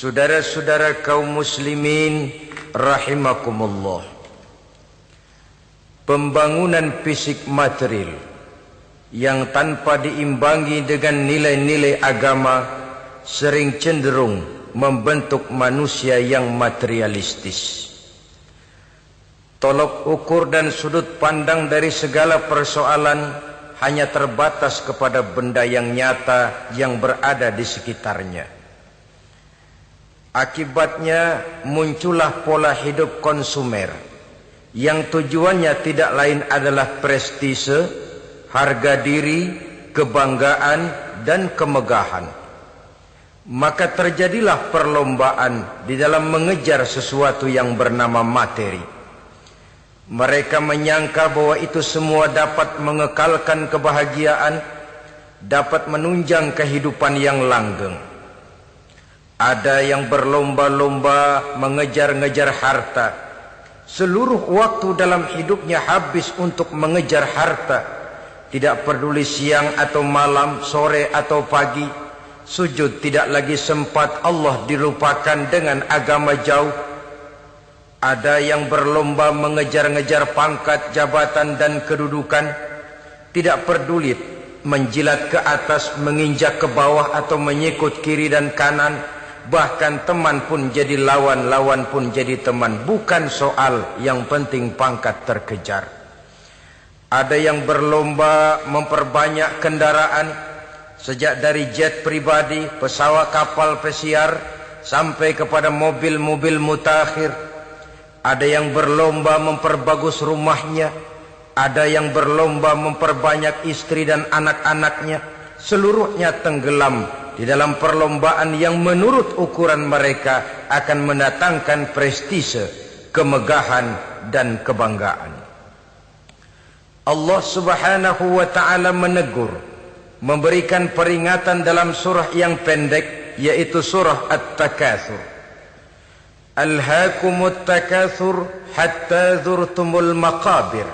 Saudara-saudara kaum muslimin rahimakumullah. Pembangunan fisik material yang tanpa diimbangi dengan nilai-nilai agama sering cenderung membentuk manusia yang materialistis. Tolok ukur dan sudut pandang dari segala persoalan hanya terbatas kepada benda yang nyata yang berada di sekitarnya. Akibatnya muncullah pola hidup konsumer yang tujuannya tidak lain adalah prestise, harga diri, kebanggaan, dan kemegahan. Maka terjadilah perlombaan di dalam mengejar sesuatu yang bernama materi. Mereka menyangka bahwa itu semua dapat mengekalkan kebahagiaan, dapat menunjang kehidupan yang langgeng. Ada yang berlomba-lomba mengejar-ngejar harta. Seluruh waktu dalam hidupnya habis untuk mengejar harta. Tidak peduli siang atau malam, sore atau pagi. Sujud tidak lagi sempat, Allah dilupakan dengan agama jauh. Ada yang berlomba mengejar-ngejar pangkat, jabatan dan kedudukan. Tidak peduli menjilat ke atas, menginjak ke bawah atau menyikut kiri dan kanan. Bahkan teman pun jadi lawan, lawan pun jadi teman. Bukan soal, yang penting pangkat terkejar. Ada yang berlomba memperbanyak kendaraan, sejak dari jet pribadi, pesawat kapal pesiar, sampai kepada mobil-mobil mutakhir. Ada yang berlomba memperbagus rumahnya. Ada yang berlomba memperbanyak istri dan anak-anaknya. Seluruhnya tenggelam di dalam perlombaan yang menurut ukuran mereka akan mendatangkan prestise, kemegahan, dan kebanggaan. Allah subhanahu wa ta'ala menegur, memberikan peringatan dalam surah yang pendek, yaitu surah At-Takatsur. Alhaakumut takatsur hatta zurtumul maqabir,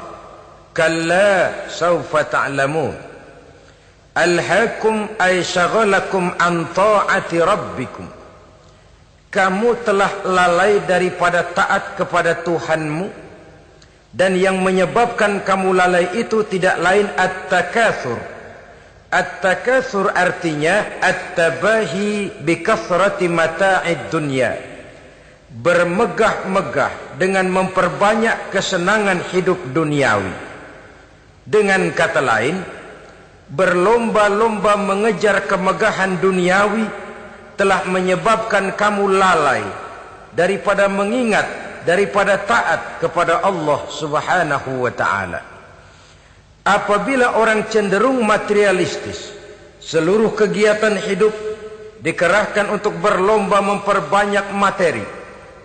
kalla sawfa ta'lamun. Alhaakum ay syagalakum an ta'ati rabbikum. Kamu telah lalai daripada taat kepada Tuhanmu, dan yang menyebabkan kamu lalai itu tidak lain at-takatsur. At-takatsur artinya at-tabahi bi kathrati mata'id dunya. Bermegah-megah dengan memperbanyak kesenangan hidup duniawi. Dengan kata lain, berlomba-lomba mengejar kemegahan duniawi telah menyebabkan kamu lalai daripada mengingat, daripada taat kepada Allah subhanahu wa ta'ala. Apabila orang cenderung materialistis, seluruh kegiatan hidup dikerahkan untuk berlomba memperbanyak materi.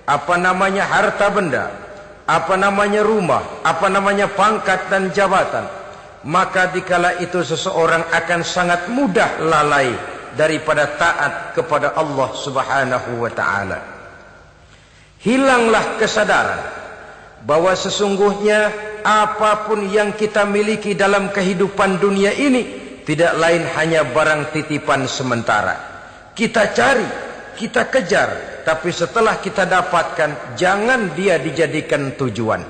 Apa namanya harta benda, apa namanya rumah, apa namanya pangkat dan jabatan. Maka dikala itu seseorang akan sangat mudah lalai daripada taat kepada Allah subhanahu wa ta'ala. Hilanglah kesadaran bahwa sesungguhnya apapun yang kita miliki dalam kehidupan dunia ini tidak lain hanya barang titipan sementara. Kita cari, kita kejar, tapi setelah kita dapatkan, jangan dia dijadikan tujuan.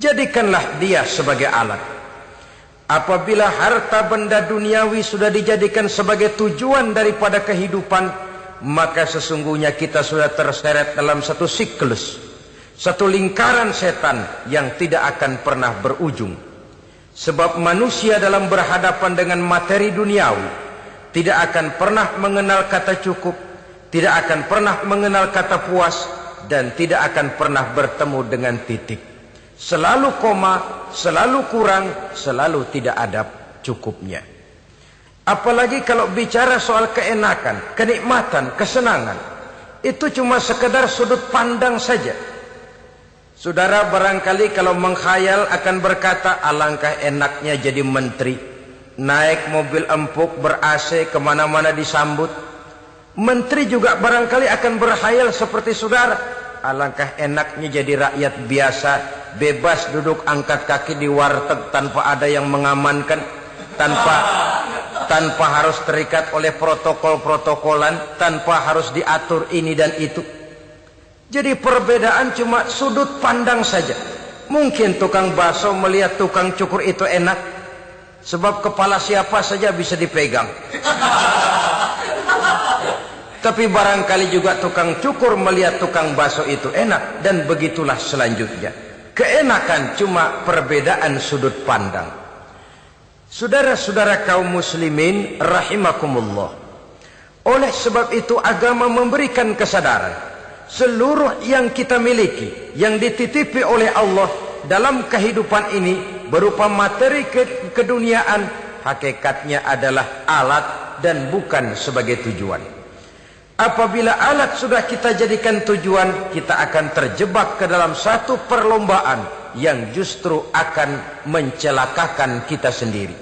Jadikanlah dia sebagai alat. Apabila harta benda duniawi sudah dijadikan sebagai tujuan daripada kehidupan, maka sesungguhnya kita sudah terseret dalam satu siklus, satu lingkaran setan yang tidak akan pernah berujung. Sebab manusia dalam berhadapan dengan materi duniawi tidak akan pernah mengenal kata cukup, tidak akan pernah mengenal kata puas, dan tidak akan pernah bertemu dengan titik. Selalu koma, selalu kurang, selalu tidak ada cukupnya. Apalagi kalau bicara soal keenakan, kenikmatan, kesenangan, itu cuma sekedar sudut pandang saja. Saudara barangkali kalau mengkhayal akan berkata, alangkah enaknya jadi menteri, naik mobil empuk ber-AC kemana-mana disambut. Menteri juga barangkali akan berkhayal seperti saudara, alangkah enaknya jadi rakyat biasa, bebas duduk angkat kaki di warteg tanpa ada yang mengamankan, tanpa tanpa harus terikat oleh protokol-protokolan, tanpa harus diatur ini dan itu. Jadi perbedaan cuma sudut pandang saja. Mungkin tukang bakso melihat tukang cukur itu enak, sebab kepala siapa saja bisa dipegang. Tapi barangkali juga tukang cukur melihat tukang bakso itu enak, dan begitulah selanjutnya. Keenakan cuma perbedaan sudut pandang. Saudara-saudara kaum muslimin rahimakumullah. Oleh sebab itu agama memberikan kesadaran. Seluruh yang kita miliki, yang dititipi oleh Allah dalam kehidupan ini berupa materi keduniaan, hakikatnya adalah alat dan bukan sebagai tujuan. Apabila alat sudah kita jadikan tujuan, kita akan terjebak ke dalam satu perlombaan yang justru akan mencelakakan kita sendiri.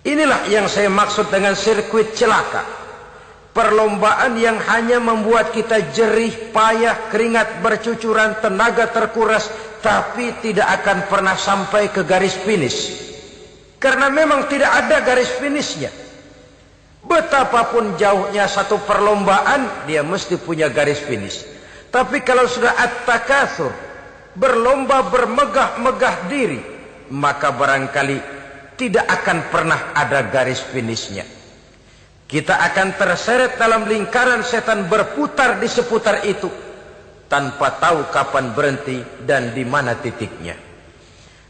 Inilah yang saya maksud dengan sirkuit celaka. Perlombaan yang hanya membuat kita jerih, payah, keringat bercucuran, tenaga terkuras, tapi tidak akan pernah sampai ke garis finish. Karena memang tidak ada garis finishnya. Betapapun jauhnya satu perlombaan, dia mesti punya garis finish. Tapi kalau sudah at-takatsur, berlomba bermegah-megah diri, maka barangkali tidak akan pernah ada garis finishnya. Kita akan terseret dalam lingkaran setan berputar di seputar itu tanpa tahu kapan berhenti dan di mana titiknya.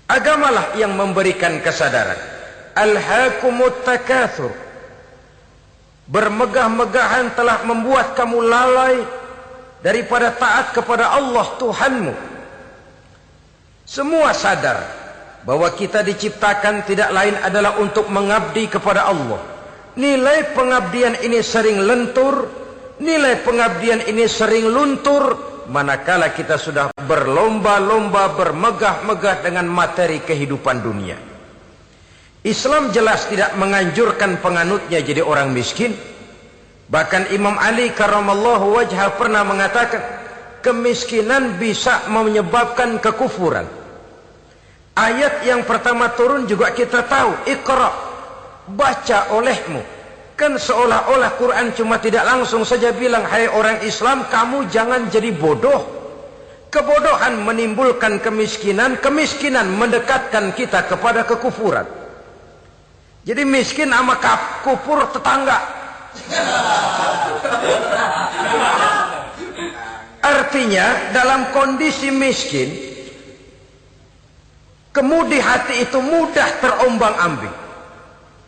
Agamalah yang memberikan kesadaran. Alhaakumut takatsur. Bermegah-megahan telah membuat kamu lalai daripada taat kepada Allah Tuhanmu. Semua sadar bahwa kita diciptakan tidak lain adalah untuk mengabdi kepada Allah. Nilai pengabdian ini sering lentur, nilai pengabdian ini sering luntur, manakala kita sudah berlomba-lomba bermegah-megah dengan materi kehidupan dunia. Islam jelas tidak menganjurkan penganutnya jadi orang miskin. Bahkan Imam Ali karramallahu wajhah pernah mengatakan, kemiskinan bisa menyebabkan kekufuran. Ayat yang pertama turun juga kita tahu, Iqra, baca olehmu. Kan seolah-olah Quran cuma tidak langsung saja bilang, hai orang Islam, kamu jangan jadi bodoh. Kebodohan menimbulkan kemiskinan, kemiskinan mendekatkan kita kepada kekufuran. Jadi miskin sama kufur tetangga. Artinya dalam kondisi miskin, kemudi hati itu mudah terombang-ambing.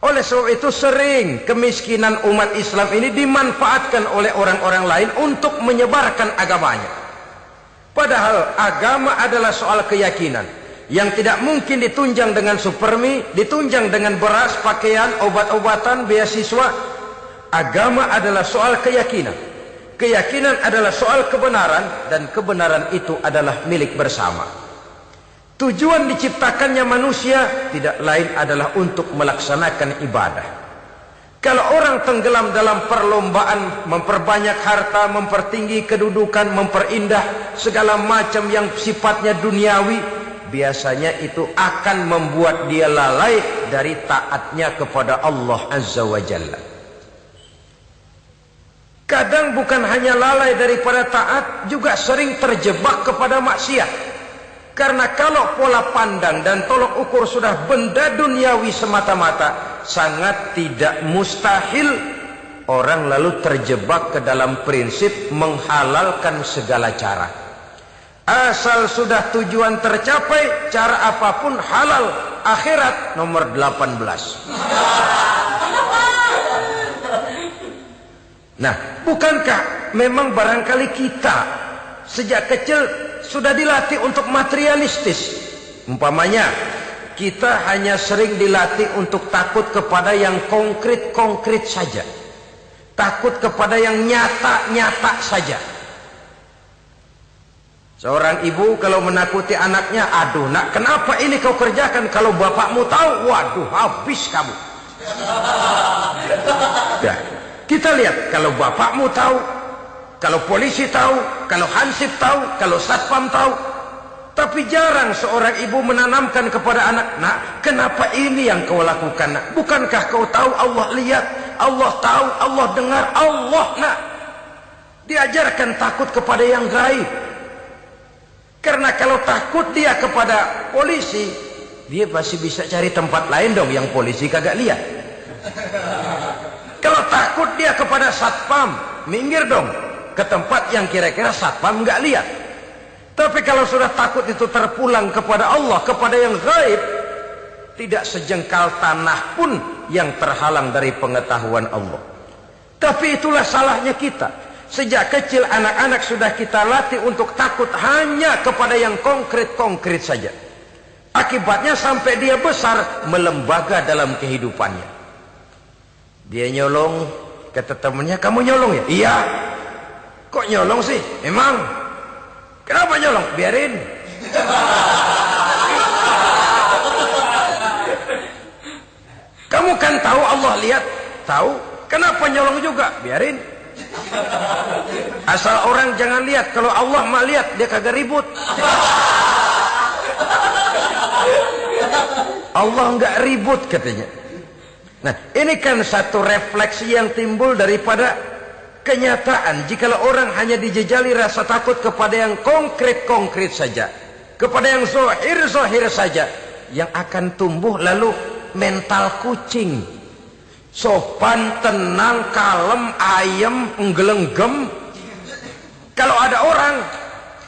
Oleh sebab itu sering kemiskinan umat Islam ini dimanfaatkan oleh orang-orang lain untuk menyebarkan agamanya. Padahal agama adalah soal keyakinan yang tidak mungkin ditunjang dengan supermi, ditunjang dengan beras, pakaian, obat-obatan, beasiswa. Agama adalah soal keyakinan. Keyakinan adalah soal kebenaran, dan kebenaran itu adalah milik bersama. Tujuan diciptakannya manusia tidak lain adalah untuk melaksanakan ibadah. Kalau orang tenggelam dalam perlombaan memperbanyak harta, mempertinggi kedudukan, memperindah segala macam yang sifatnya duniawi, biasanya itu akan membuat dia lalai dari taatnya kepada Allah Azza wa Jalla. Kadang bukan hanya lalai daripada taat, juga sering terjebak kepada maksiat. Karena kalau pola pandang dan tolok ukur sudah benda duniawi semata-mata, sangat tidak mustahil orang lalu terjebak ke dalam prinsip menghalalkan segala cara. Asal sudah tujuan tercapai, cara apapun halal. Akhirat nomor 18. Nah, bukankah memang barangkali kita sejak kecil sudah dilatih untuk materialistis? Umpamanya kita hanya sering dilatih untuk takut kepada yang konkret-konkret saja, takut kepada yang nyata-nyata saja. Seorang ibu kalau menakuti anaknya, aduh nak, kenapa ini kau kerjakan? Kalau bapakmu tahu, waduh, habis kamu. Nah, kita lihat, kalau bapakmu tahu, kalau polisi tahu, kalau hansip tahu, kalau satpam tahu, Tapi jarang seorang ibu menanamkan kepada anak, nak, kenapa ini yang kau lakukan, nak? Bukankah kau tahu Allah lihat, Allah tahu, Allah dengar, Allah, nak? Diajarkan takut kepada yang gaib. Karena kalau takut dia kepada polisi, dia pasti bisa cari tempat lain dong yang polisi kagak lihat. Kalau takut dia kepada satpam, minggir dong ke tempat yang kira-kira satpam nggak lihat. Tapi kalau sudah takut itu terpulang kepada Allah, kepada yang gaib, tidak sejengkal tanah pun yang terhalang dari pengetahuan Allah. Tapi itulah salahnya kita. Sejak kecil anak-anak sudah kita latih untuk takut hanya kepada yang konkret-konkret saja. Akibatnya sampai dia besar melembaga dalam kehidupannya. Dia nyolong, kata temannya, kamu nyolong ya? Iya. Kok nyolong sih? Emang? Kenapa nyolong? Biarin. Kamu kan tahu Allah lihat? Tahu. Kenapa nyolong juga? Biarin. Asal orang jangan lihat. Kalau Allah mah lihat, dia kagak ribut. Allah nggak ribut katanya. Nah, ini kan satu refleksi yang timbul daripada kenyataan. Jikalau orang hanya dijejali rasa takut kepada yang konkret-konkret saja, kepada yang zahir-zahir saja, yang akan tumbuh lalu mental kucing. Sopan, tenang, kalem, ayem, nggelenggem. Kalau ada orang,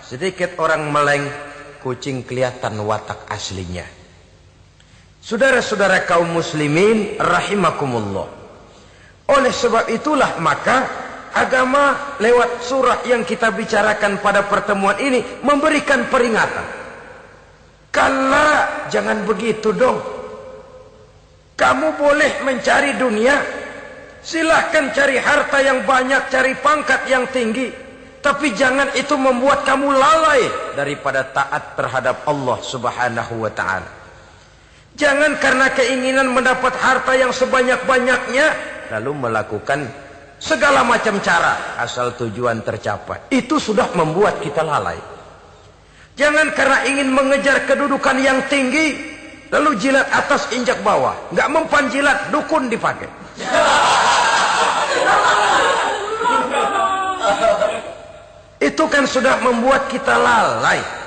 sedikit orang meleng, kucing kelihatan watak aslinya. Saudara-saudara kaum muslimin rahimakumullah. Oleh sebab itulah maka agama lewat surah yang kita bicarakan pada pertemuan ini memberikan peringatan. Kala, jangan begitu dong. Kamu boleh mencari dunia, silahkan cari harta yang banyak, cari pangkat yang tinggi, tapi jangan itu membuat kamu lalai daripada taat terhadap Allah Subhanahu wa ta'ala. Jangan karena keinginan mendapat harta yang sebanyak-banyaknya lalu melakukan segala macam cara asal tujuan tercapai. Itu sudah membuat kita lalai. Jangan karena ingin mengejar kedudukan yang tinggi lalu jilat atas injak bawah. Nggak mempan jilat, dukun dipakai. Itu kan sudah membuat kita lalai.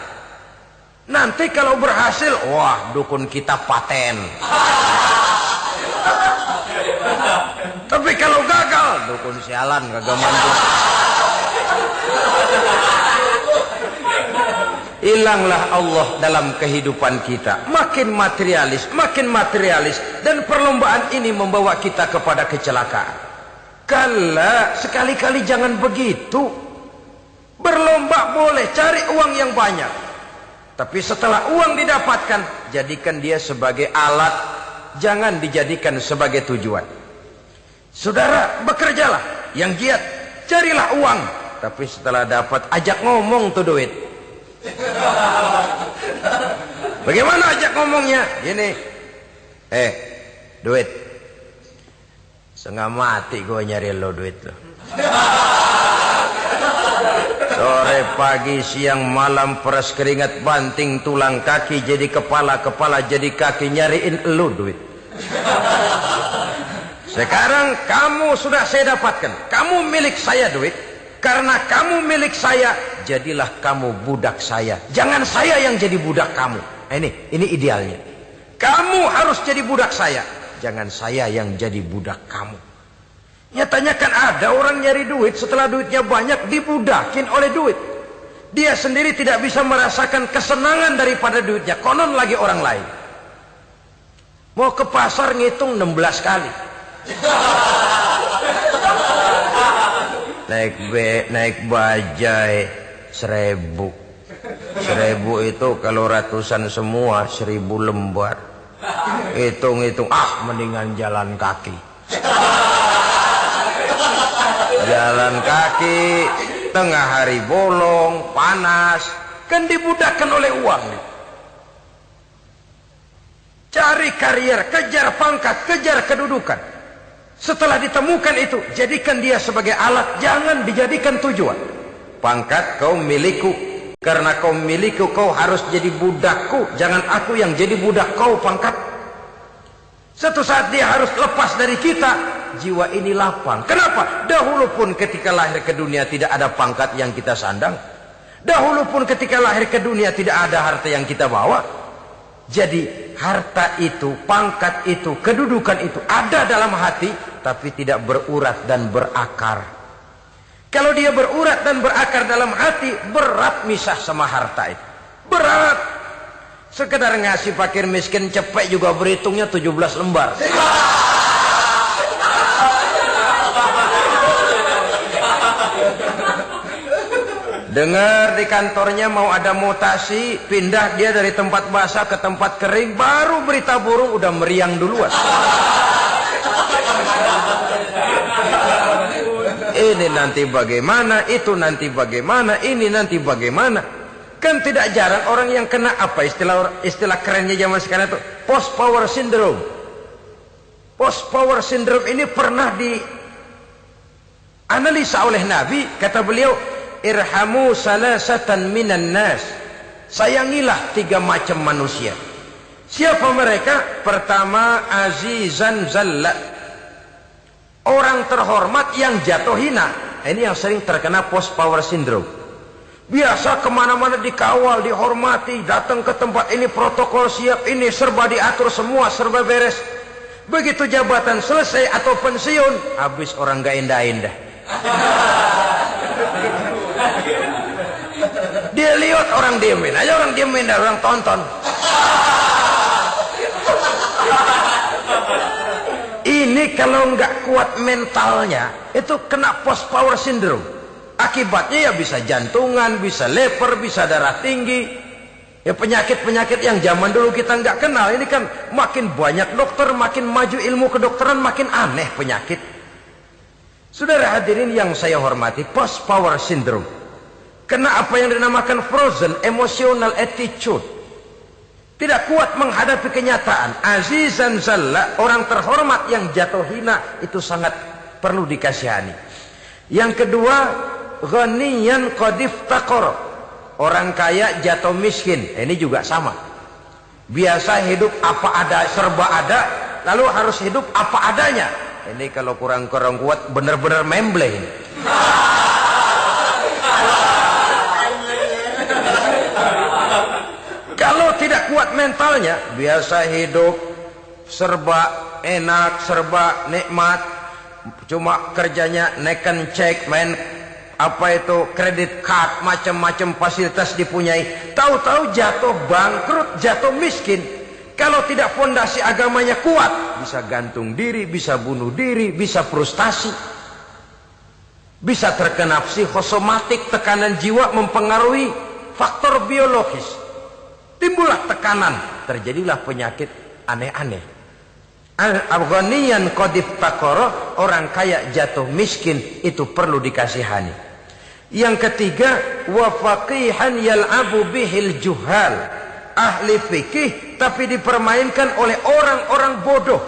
Nanti kalau berhasil, wah, dukun kita paten. Tapi kalau gagal, dukun sialan, kagak mampu. Hilanglah Allah dalam kehidupan kita. Makin materialis, dan perlombaan ini membawa kita kepada kecelakaan. Kala, sekali-kali jangan begitu. Berlomba boleh, cari uang yang banyak. Tapi setelah uang didapatkan, jadikan dia sebagai alat, jangan dijadikan sebagai tujuan. Saudara, bekerjalah yang giat, carilah uang, tapi setelah dapat ajak ngomong tuh duit. Bagaimana ajak ngomongnya? Gini, duit, setengah mati gue nyari lo duit lo. Sore, pagi, siang, malam, peras keringat, banting tulang kaki jadi kepala, kepala jadi kaki, nyariin elu duit. Sekarang kamu sudah saya dapatkan, kamu milik saya duit. Karena kamu milik saya, jadilah kamu budak saya. Jangan saya yang jadi budak kamu. Ini idealnya. Kamu harus jadi budak saya, jangan saya yang jadi budak kamu. Nyatanya kan ada orang nyari duit, setelah duitnya banyak dibudakin oleh duit. Dia sendiri tidak bisa merasakan kesenangan daripada duitnya, konon lagi orang lain. Mau ke pasar ngitung 16 kali. Naik bajai 1000. 1000 itu kalau ratusan semua 1000 lembar. Hitung-hitung, mendingan jalan kaki. Jalan kaki, tengah hari bolong, panas, kan dibudakkan oleh uang. Cari karier, kejar pangkat, kejar kedudukan. Setelah ditemukan itu, jadikan dia sebagai alat, jangan dijadikan tujuan. Pangkat kau milikku, Karena kau milikku, kau harus jadi budakku. Jangan aku yang jadi budak kau pangkat. Satu saat dia harus lepas dari kita. Jiwa ini lapang. Kenapa? Dahulu pun ketika lahir ke dunia tidak ada pangkat yang kita sandang. Dahulu pun ketika lahir ke dunia tidak ada harta yang kita bawa. Jadi harta itu, pangkat itu, kedudukan itu ada dalam hati, tapi tidak berurat dan berakar. Kalau dia berurat dan berakar dalam hati, berat misah sama harta itu. Berat. Sekedar ngasih fakir miskin cepet juga berhitungnya 17 lembar. Dengar di kantornya mau ada mutasi, pindah dia dari tempat basah ke tempat kering, baru berita burung udah meriang duluan. Ini nanti bagaimana, itu nanti bagaimana, ini nanti bagaimana. Kan tidak jarang orang yang kena apa istilah kerennya zaman sekarang itu post power syndrome. Post power syndrome ini pernah dianalisa oleh Nabi. Kata beliau, irhamu salasatan minan nas. Sayangilah 3 macam manusia. Siapa mereka? Pertama, azizan zalla, orang terhormat yang jatuh hina. Ini yang sering terkena post power syndrome. Biasa kemana-mana dikawal, dihormati, datang ke tempat ini protokol siap, ini serba diatur semua, serba beres. Begitu jabatan selesai atau pensiun, habis orang gak indah-indah. Dia lihat orang diemin aja, orang diemin dan orang tonton. Ini kalau nggak kuat mentalnya, itu kena post power syndrome. Akibatnya ya bisa jantungan, bisa leper, bisa darah tinggi. Ya penyakit-penyakit yang zaman dulu kita nggak kenal. Ini kan makin banyak dokter, makin maju ilmu kedokteran, makin aneh penyakit. Saudara hadirin yang saya hormati, post power syndrome kena apa yang dinamakan frozen emotional attitude. Tidak kuat menghadapi kenyataan. Azizan zalla, orang terhormat yang jatuh hina, itu sangat perlu dikasihani. Yang kedua, ghaniyan qad iftaqara, orang kaya jatuh miskin. Ini juga sama. Biasa hidup apa ada, serba ada, lalu harus hidup apa adanya. Ini kalau kurang-kurang kuat benar-benar memble ini. Kalau tidak kuat mentalnya, biasa hidup serba enak, serba nikmat, cuma kerjanya neken cek, main apa itu kredit card, macam-macam fasilitas dipunyai. Tahu-tahu jatuh bangkrut, jatuh miskin. Kalau tidak fondasi agamanya kuat, bisa gantung diri, bisa bunuh diri, bisa frustasi, bisa terkena psikosomatik, tekanan jiwa mempengaruhi faktor biologis. Timbullah tekanan, terjadilah penyakit aneh-aneh. Al-ghaniyan qad iftaqara, orang kaya jatuh miskin, itu perlu dikasihani. Yang ketiga, wa faqihan yal'abu bihil juhal, ahli fikih tapi dipermainkan oleh orang-orang bodoh.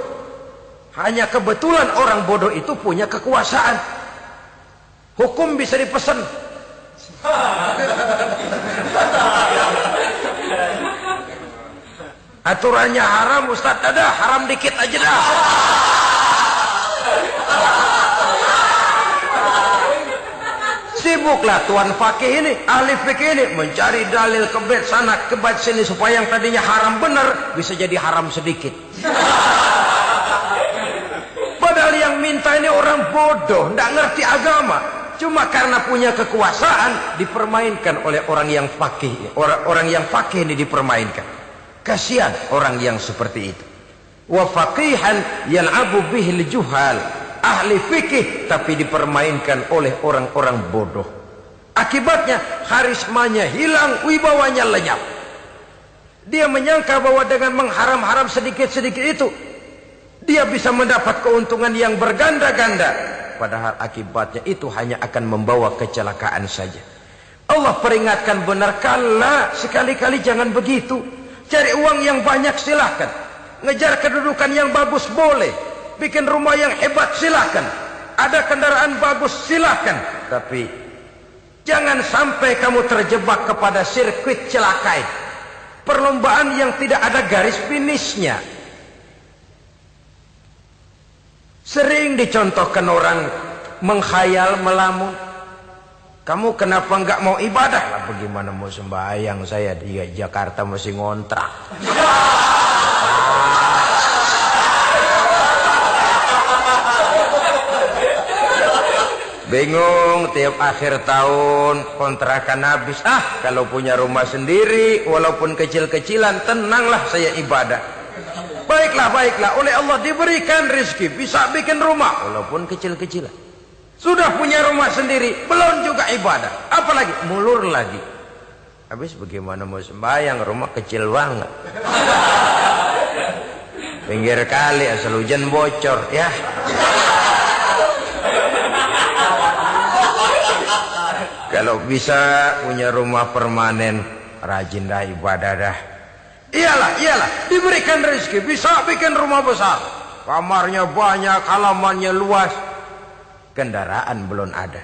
Hanya kebetulan orang bodoh itu punya kekuasaan. Hukum bisa dipesan. Aturannya haram, Ustaz, ada haram dikit aja dah. Sibuklah tuan fakih ini, ahli fikih ini mencari dalil kebet sana kebet sini supaya yang tadinya haram benar bisa jadi haram sedikit. Padahal yang minta ini orang bodoh, tidak ngerti agama. Cuma karena punya kekuasaan dipermainkan oleh orang yang fakih. Orang yang fakih ini dipermainkan. Kasihan orang yang seperti itu. Wa faqihan yal'abu bihil juhal, ahli fikih tapi dipermainkan oleh orang-orang bodoh. Akibatnya karismanya hilang, wibawanya lenyap. Dia menyangka bahwa dengan mengharam-haram sedikit-sedikit itu dia bisa mendapat keuntungan yang berganda-ganda. Padahal akibatnya itu hanya akan membawa kecelakaan saja. Allah peringatkan benar, kala sekali-kali jangan begitu. Cari uang yang banyak silahkan, ngejar kedudukan yang bagus boleh, bikin rumah yang hebat silahkan, ada kendaraan bagus silahkan, tapi Jangan sampai kamu terjebak kepada sirkuit celaka itu. Perlombaan yang tidak ada garis finishnya. Sering dicontohkan orang menghayal, melamun. Kamu kenapa enggak mau ibadah? Lah bagaimana mau sembahyang, saya di Jakarta masih ngontrak. Bingung, tiap akhir tahun kontrakan habis. Kalau punya rumah sendiri walaupun kecil-kecilan, tenanglah saya ibadah. Baiklah, oleh Allah diberikan rezeki, bisa bikin rumah walaupun kecil-kecilan. Sudah punya rumah sendiri, belum juga ibadah, apalagi mulur lagi. Habis bagaimana mau sembahyang, rumah kecil banget. Pinggir kali, asal hujan bocor ya. Kalau bisa punya rumah permanen, rajin dah ibadah dah. Iyalah, diberikan rezeki, bisa bikin rumah besar. Kamarnya banyak, halamannya luas. Kendaraan belum ada.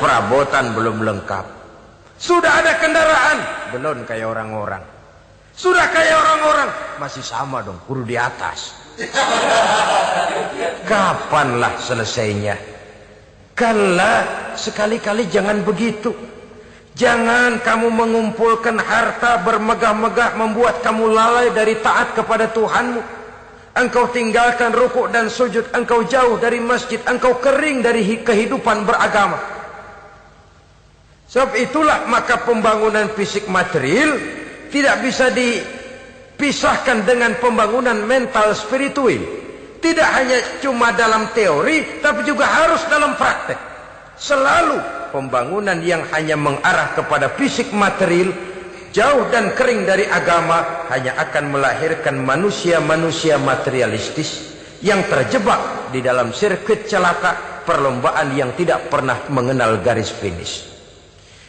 Perabotan belum lengkap. Sudah ada kendaraan, belum kayak orang-orang. Sudah kayak orang-orang, masih sama dong, kudu di atas. Kapanlah selesainya? Kala, sekali-kali jangan begitu. Jangan kamu mengumpulkan harta bermegah-megah membuat kamu lalai dari taat kepada Tuhanmu. Engkau tinggalkan rukuk dan sujud, engkau jauh dari masjid, engkau kering dari kehidupan beragama. Sebab itulah maka pembangunan fisik material tidak bisa dipisahkan dengan pembangunan mental spiritual. Tidak hanya cuma dalam teori, tapi juga harus dalam praktek. Selalu pembangunan yang hanya mengarah kepada fisik material, jauh dan kering dari agama, hanya akan melahirkan manusia-manusia materialistis yang terjebak di dalam sirkuit celaka, perlombaan yang tidak pernah mengenal garis finish.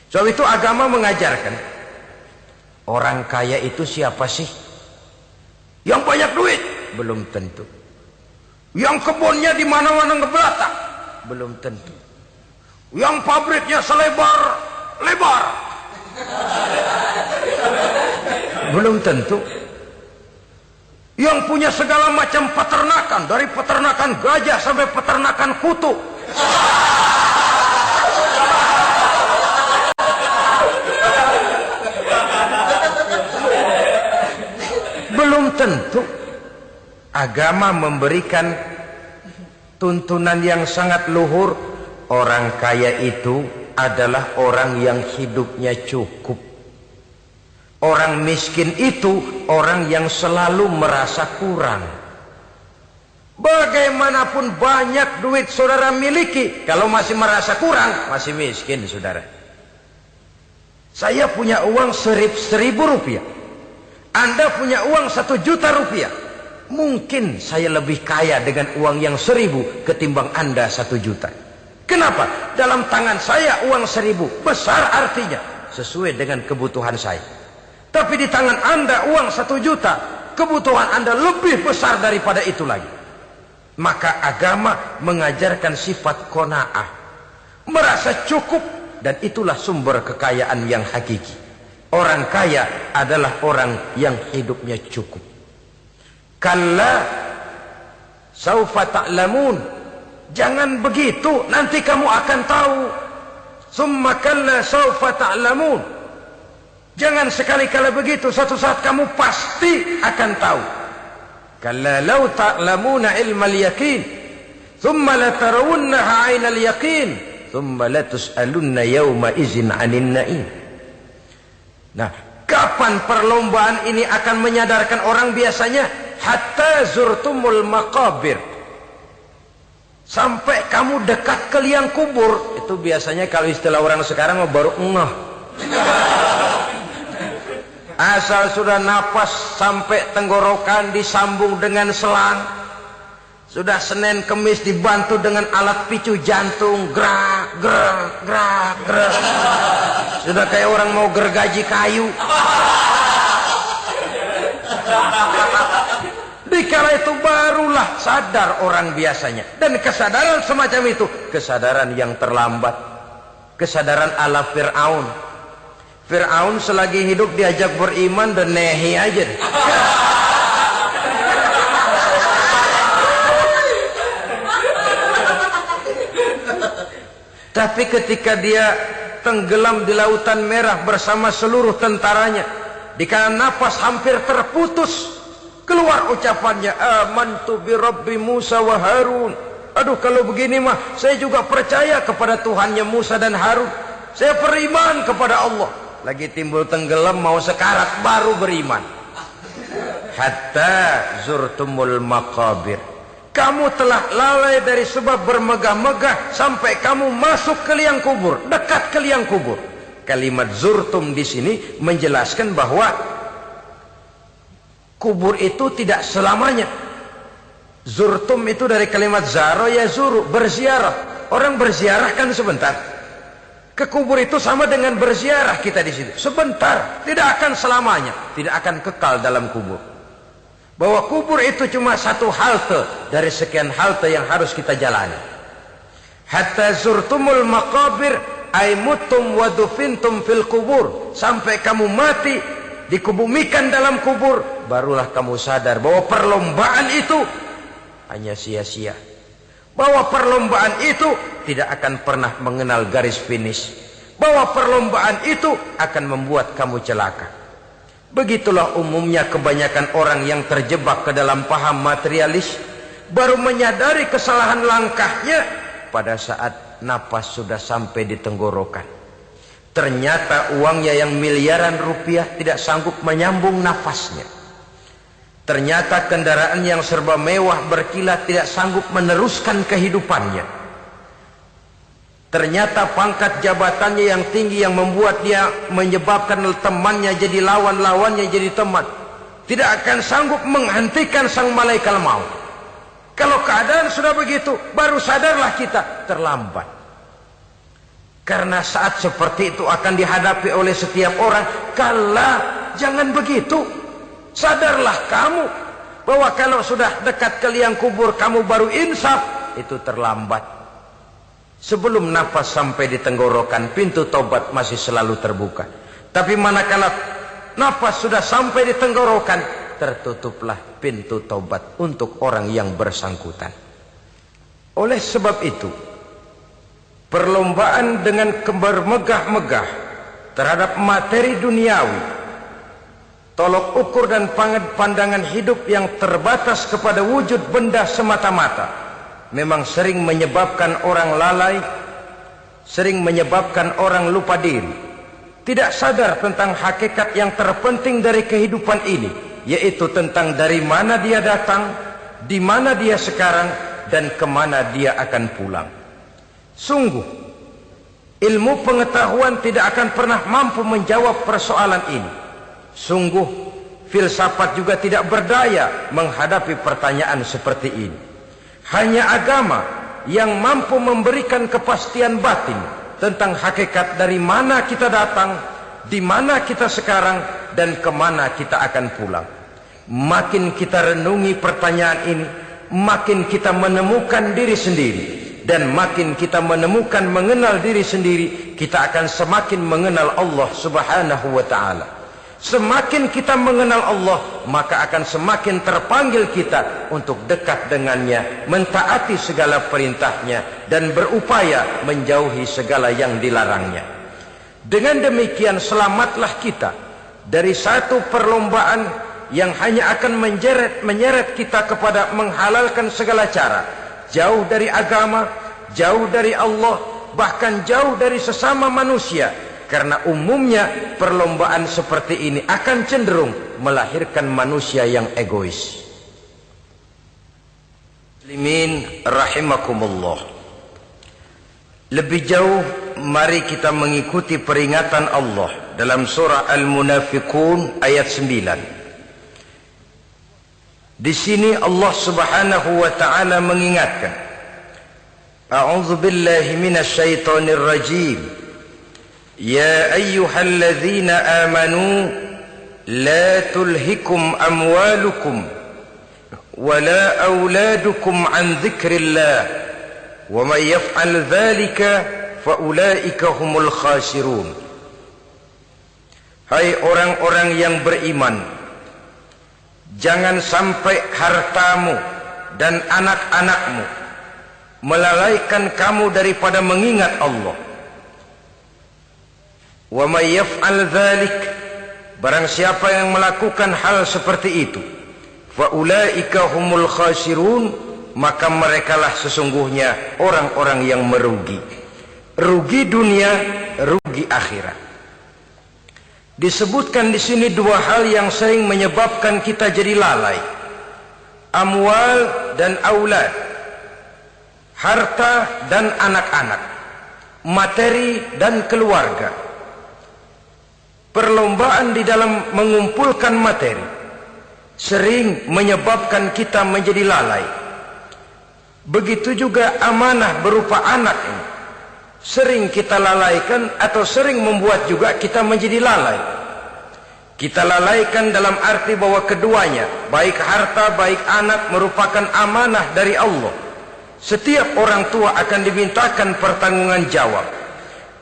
Sebab itu agama mengajarkan, orang kaya itu siapa sih? Yang banyak duit? Belum tentu. Yang kebunnya di mana-mana ngebelata? Belum tentu. Yang pabriknya selebar-lebar? Belum tentu. Yang punya segala macam peternakan, dari peternakan gajah sampai peternakan kutu. Belum tentu. Agama memberikan tuntunan yang sangat luhur. Orang kaya itu adalah orang yang hidupnya cukup. Orang miskin itu orang yang selalu merasa kurang. Bagaimanapun banyak duit saudara miliki, kalau masih merasa kurang, masih miskin saudara. Saya punya uang 1.000 rupiah, Anda punya uang 1 juta rupiah. Mungkin saya lebih kaya dengan uang yang 1.000 ketimbang Anda 1 juta. Kenapa? Dalam tangan saya uang 1.000 besar, artinya sesuai dengan kebutuhan saya. Tapi di tangan Anda uang 1 juta, kebutuhan Anda lebih besar daripada itu lagi. Maka agama mengajarkan sifat qanaah, merasa cukup, dan itulah sumber kekayaan yang hakiki. Orang kaya adalah orang yang hidupnya cukup. Kalla saufa ta'lamun. Jangan begitu, nanti kamu akan tahu. Summa kalla saufa ta'lamun. Jangan sekali-kali begitu, satu saat kamu pasti akan tahu. Kalla law ta'lamuna ilmal yaqin, thumma latarawunnaha 'ainal yaqin, thumma latus'alunna yawma idzin 'anil na'im. Nah, kapan perlombaan ini akan menyadarkan orang biasanya? Hatta zurtumul maqabir. Sampai kamu dekat ke liang kubur. Itu biasanya kalau istilah orang sekarang baru ngeh. Asal sudah napas sampai tenggorokan disambung dengan selang, sudah Senin Kemis dibantu dengan alat picu jantung, gerak gerak gerak gerak, sudah kayak orang mau gergaji kayu. Dikala itu barulah sadar orang biasanya. Dan kesadaran semacam itu kesadaran yang terlambat. Kesadaran ala Fir'aun. Fir'aun selagi hidup diajak beriman dan nehi aja. Tapi ketika dia tenggelam di lautan merah bersama seluruh tentaranya, dikala nafas hampir terputus, keluar ucapannya, amantu bi Rabbi Musa wa Harun. Aduh, kalau begini mah saya juga percaya kepada Tuhannya Musa dan Harun. Saya beriman kepada Allah. Lagi timbul tenggelam mau sekarat baru beriman. Hatta zurtumul maqabir. Kamu telah lalai dari sebab bermegah-megah sampai kamu masuk ke liang kubur, dekat ke liang kubur. Kalimat zurtum di sini menjelaskan bahwa kubur itu tidak selamanya. Zurtum itu dari kalimat zaro ya zuru, berziarah. Orang berziarah kan sebentar. Ke kubur itu sama dengan berziarah kita di situ. Sebentar, tidak akan selamanya, tidak akan kekal dalam kubur. Bahwa kubur itu cuma satu halte dari sekian halte yang harus kita jalani. Hatta zurtumul maqabir ay mutum wa dufintum fil kubur. Sampai kamu mati, dikubumikan dalam kubur, barulah kamu sadar bahwa perlombaan itu hanya sia-sia. Bahwa perlombaan itu tidak akan pernah mengenal garis finish. Bahwa perlombaan itu akan membuat kamu celaka. Begitulah umumnya kebanyakan orang yang terjebak ke dalam paham materialis, baru menyadari kesalahan langkahnya pada saat napas sudah sampai di tenggorokan. Ternyata uangnya yang miliaran rupiah tidak sanggup menyambung nafasnya. Ternyata kendaraan yang serba mewah berkilat tidak sanggup meneruskan kehidupannya. Ternyata pangkat jabatannya yang tinggi yang membuat dia menyebabkan temannya jadi lawan, lawannya jadi teman, tidak akan sanggup menghentikan sang malaikat maut. Kalau keadaan sudah begitu, baru sadarlah kita terlambat. Karena saat seperti itu akan dihadapi oleh setiap orang. Kala, jangan begitu. Sadarlah kamu bahwa kalau sudah dekat ke liang kubur kamu baru insaf, itu terlambat. Sebelum nafas sampai di tenggorokan, pintu tobat masih selalu terbuka. Tapi manakala nafas sudah sampai di tenggorokan, tertutuplah pintu tobat untuk orang yang bersangkutan. Oleh sebab itu, perlombaan dengan bermegah-megah terhadap materi duniawi, tolok ukur dan pandangan hidup yang terbatas kepada wujud benda semata-mata, memang sering menyebabkan orang lalai, sering menyebabkan orang lupa diri, tidak sadar tentang hakikat yang terpenting dari kehidupan ini, yaitu tentang dari mana dia datang, di mana dia sekarang, dan kemana dia akan pulang. Sungguh, ilmu pengetahuan tidak akan pernah mampu menjawab persoalan ini. Sungguh, filsafat juga tidak berdaya menghadapi pertanyaan seperti ini. Hanya agama yang mampu memberikan kepastian batin tentang hakikat dari mana kita datang, di mana kita sekarang, dan kemana kita akan pulang. Makin kita renungi pertanyaan ini, makin kita menemukan diri sendiri. Dan makin kita menemukan mengenal diri sendiri, kita akan semakin mengenal Allah Subhanahu wa ta'ala. Semakin kita mengenal Allah, maka akan semakin terpanggil kita untuk dekat dengannya, mentaati segala perintahnya, dan berupaya menjauhi segala yang dilarangnya. Dengan demikian selamatlah kita dari satu perlombaan yang hanya akan menyeret kita kepada menghalalkan segala cara, jauh dari agama, jauh dari Allah, bahkan jauh dari sesama manusia. Karena umumnya perlombaan seperti ini akan cenderung melahirkan manusia yang egois. Muslimin rahimakumullah. Lebih jauh, mari kita mengikuti peringatan Allah dalam surah Al-Munafiqun ayat 9. Di sini Allah Subhanahu wa ta'ala mengingatkan, A'udzu billahi minasy syaithanir rajim. يا أيها الذين آمنوا لا تلهكم أموالكم ولا أولادكم عن ذكر الله ومن يفعل ذلك faulaika humul khasirun. Hai orang-orang yang beriman, jangan sampai hartamu dan anak-anakmu melalaikan kamu daripada mengingat Allah. Wa may yaf'al dzalik, barang siapa yang melakukan hal seperti itu, faulaika humul khasirun, maka merekalah sesungguhnya orang-orang yang merugi. Rugi dunia, rugi akhirat. Disebutkan di sini dua hal yang sering menyebabkan kita jadi lalai. Amwal dan aulad. Harta dan anak-anak. Materi dan keluarga. Perlombaan di dalam mengumpulkan materi sering menyebabkan kita menjadi lalai. Begitu juga amanah berupa anak ini sering kita lalaikan atau sering membuat juga kita menjadi lalai. Kita lalaikan dalam arti bahwa keduanya, baik harta baik anak, merupakan amanah dari Allah. Setiap orang tua akan dimintakan pertanggungan jawab.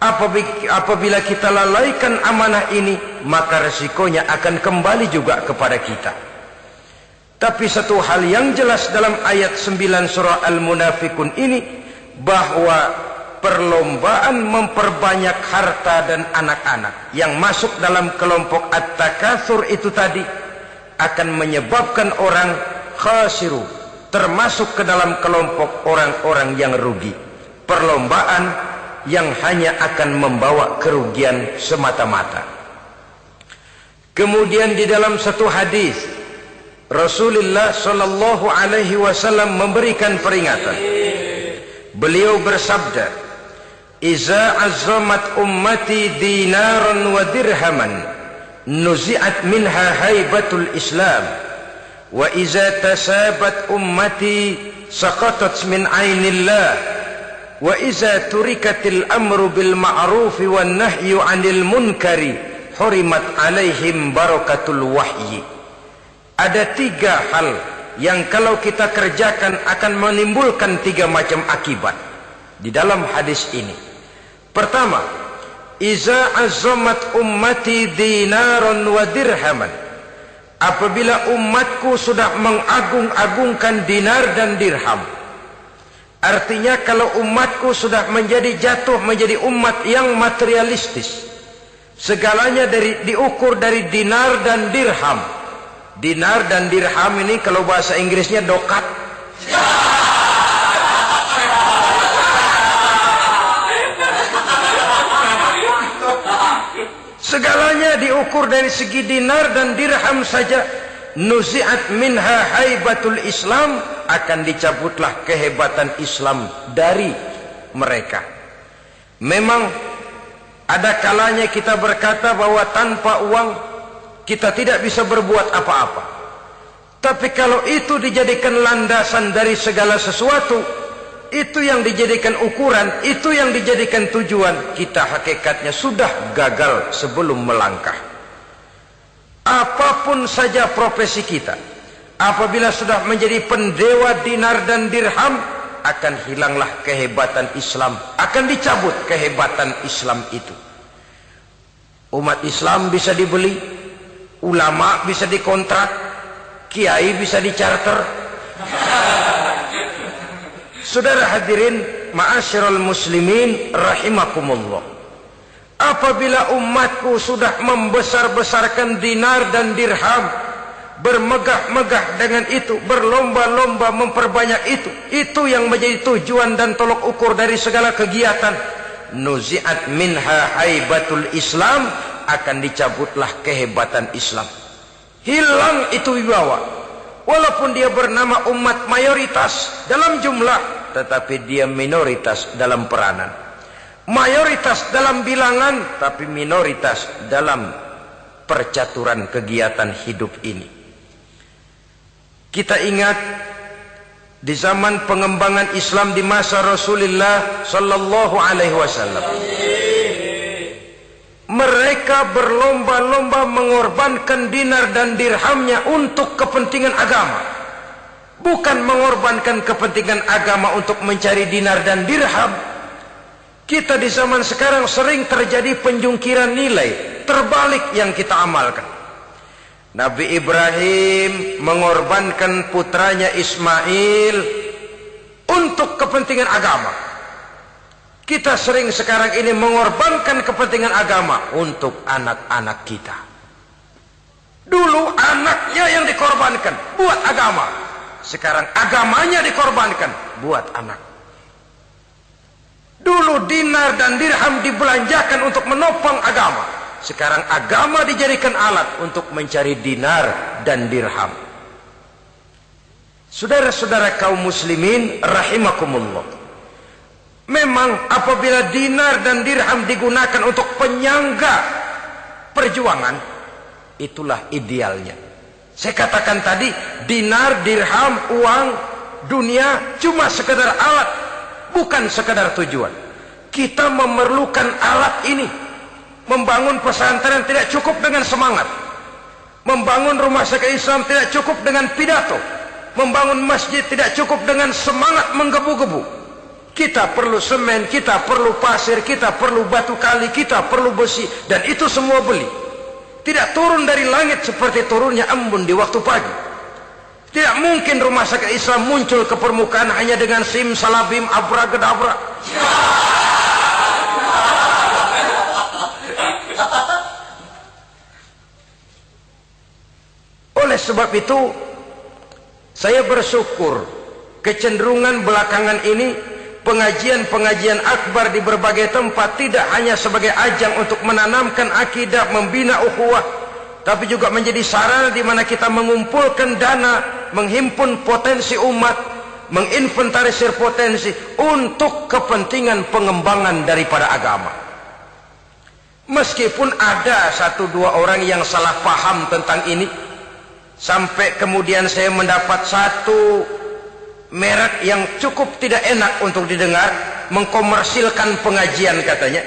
Apabila kita lalaikan amanah ini, maka resikonya akan kembali juga kepada kita. Tapi satu hal yang jelas dalam ayat 9 surah Al-Munafikun ini, bahwa perlombaan memperbanyak harta dan anak-anak yang masuk dalam kelompok at-takatsur itu tadi akan menyebabkan orang khasiru, termasuk ke dalam kelompok orang-orang yang rugi. Perlombaan yang hanya akan membawa kerugian semata-mata. Kemudian di dalam satu hadis Rasulullah sallallahu alaihi wasallam memberikan peringatan. Beliau bersabda, "Iza azzamat ummati dinaran wa dirhaman, nuzi'at minha haibatul Islam, wa iza tasabat ummati saqatat min ainillah, wa iza turikatil amru bil ma'rufi wan nahyu 'anil munkari, hurimat 'alaihim barakatul wahyi." Ada tiga hal yang kalau kita kerjakan akan menimbulkan tiga macam akibat di dalam hadis ini. Pertama, iza azzamat ummati dinaran wa dirhaman. Apabila umatku sudah mengagung-agungkan dinar dan dirham. Artinya kalau umatku sudah jatuh menjadi umat yang materialistis. Segalanya diukur dari dinar dan dirham. Dinar dan dirham ini kalau bahasa Inggrisnya dokat. Segalanya diukur dari segi dinar dan dirham saja. Nuzi'at minha haibatul Islam, akan dicabutlah kehebatan Islam dari mereka. Memang ada kalanya kita berkata bahwa tanpa uang kita tidak bisa berbuat apa-apa. Tapi kalau itu dijadikan landasan dari segala sesuatu, itu yang dijadikan ukuran, itu yang dijadikan tujuan, kita hakikatnya sudah gagal sebelum melangkah. Apapun saja profesi kita, apabila sudah menjadi pendewa dinar dan dirham, akan hilanglah kehebatan Islam, akan dicabut kehebatan Islam itu. Umat Islam bisa dibeli, ulama bisa dikontrak, kiai bisa dicarter. Saudara hadirin ma'asyiral muslimin rahimakumullah, apabila umatku sudah membesar-besarkan dinar dan dirham, bermegah-megah dengan itu, berlomba-lomba memperbanyak itu yang menjadi tujuan dan tolok ukur dari segala kegiatan, nuzi'at minha haibatul Islam, akan dicabutlah kehebatan Islam. Hilang itu wibawa. Walaupun dia bernama umat mayoritas dalam jumlah, tetapi dia minoritas dalam peranan. Mayoritas dalam bilangan, tapi minoritas dalam percaturan kegiatan hidup ini. Kita ingat di zaman pengembangan Islam di masa Rasulullah sallallahu alaihi wasallam, mereka berlomba-lomba mengorbankan dinar dan dirhamnya untuk kepentingan agama. Bukan mengorbankan kepentingan agama untuk mencari dinar dan dirham. Kita di zaman sekarang sering terjadi penjungkiran nilai, terbalik yang kita amalkan. Nabi Ibrahim mengorbankan putranya Ismail untuk kepentingan agama. Kita sering sekarang ini mengorbankan kepentingan agama untuk anak-anak kita. Dulu anaknya yang dikorbankan buat agama. Sekarang agamanya dikorbankan buat anak. Dulu dinar dan dirham dibelanjakan untuk menopang agama. Sekarang agama dijadikan alat untuk mencari dinar dan dirham. Saudara-saudara kaum muslimin rahimakumullah. Memang apabila dinar dan dirham digunakan untuk penyangga perjuangan, itulah idealnya. Saya katakan tadi, dinar, dirham, uang, dunia cuma sekedar alat, bukan sekedar tujuan. Kita memerlukan alat ini. Membangun pesantren tidak cukup dengan semangat. Membangun rumah sakit Islam tidak cukup dengan pidato. Membangun masjid tidak cukup dengan semangat menggebu-gebu. Kita perlu semen, kita perlu pasir, kita perlu batu kali, kita perlu besi, dan itu semua beli. Tidak turun dari langit seperti turunnya embun di waktu pagi. Tidak mungkin rumah sakit Islam muncul ke permukaan hanya dengan simsalabim abracadabra. Oleh sebab itu, saya bersyukur kecenderungan belakangan ini pengajian-pengajian akbar di berbagai tempat tidak hanya sebagai ajang untuk menanamkan akidah, membina ukhuwah, tapi juga menjadi sarana di mana kita mengumpulkan dana, menghimpun potensi umat, menginventarisir potensi untuk kepentingan pengembangan daripada agama. Meskipun ada satu dua orang yang salah paham tentang ini, sampai kemudian saya mendapat satu merek yang cukup tidak enak untuk didengar, mengkomersilkan pengajian katanya.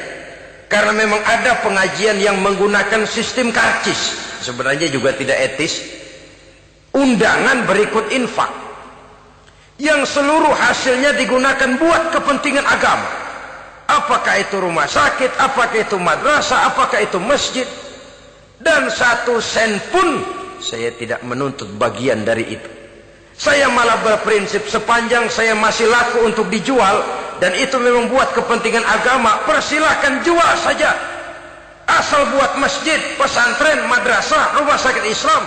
Karena memang ada pengajian yang menggunakan sistem karcis, sebenarnya juga tidak etis. Undangan berikut infak, yang seluruh hasilnya digunakan buat kepentingan agama. Apakah itu rumah sakit, apakah itu madrasah, apakah itu masjid. Dan 1 sen pun saya tidak menuntut bagian dari itu. Saya malah berprinsip sepanjang saya masih laku untuk dijual dan itu memang buat kepentingan agama, persilahkan jual saja. Asal buat masjid, pesantren, madrasah, rumah sakit Islam,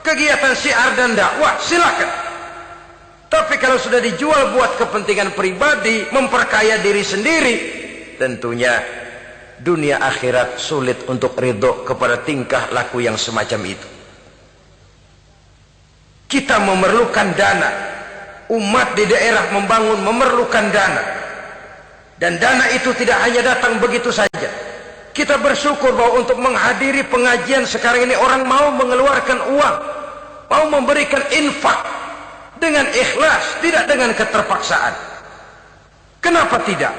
kegiatan syiar dan dakwah, silakan. Tapi kalau sudah dijual buat kepentingan pribadi, memperkaya diri sendiri, tentunya dunia akhirat sulit untuk ridho kepada tingkah laku yang semacam itu. Kita memerlukan dana. Umat di daerah membangun memerlukan dana. Dan dana itu tidak hanya datang begitu saja. Kita bersyukur bahwa untuk menghadiri pengajian sekarang ini orang mau mengeluarkan uang, mau memberikan infak dengan ikhlas, tidak dengan keterpaksaan. Kenapa tidak?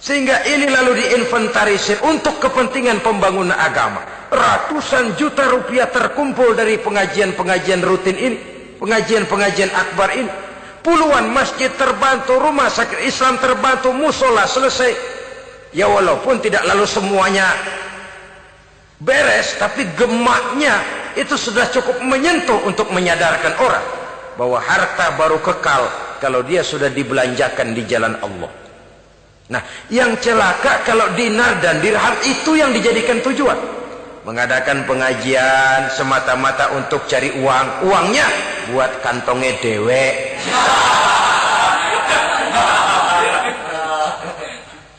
Sehingga ini lalu diinventarisir untuk kepentingan pembangunan agama. Ratusan juta rupiah terkumpul dari pengajian-pengajian rutin ini, pengajian-pengajian akbar ini. Puluhan masjid terbantu, rumah sakit Islam terbantu, musola selesai. Ya walaupun tidak lalu semuanya beres, tapi gemaknya itu sudah cukup menyentuh untuk menyadarkan orang bahwa harta baru kekal kalau dia sudah dibelanjakan di jalan Allah. Nah, yang celaka kalau dinar dan dirham itu yang dijadikan tujuan. Mengadakan pengajian semata-mata untuk cari uang, uangnya buat kantongnya dewe.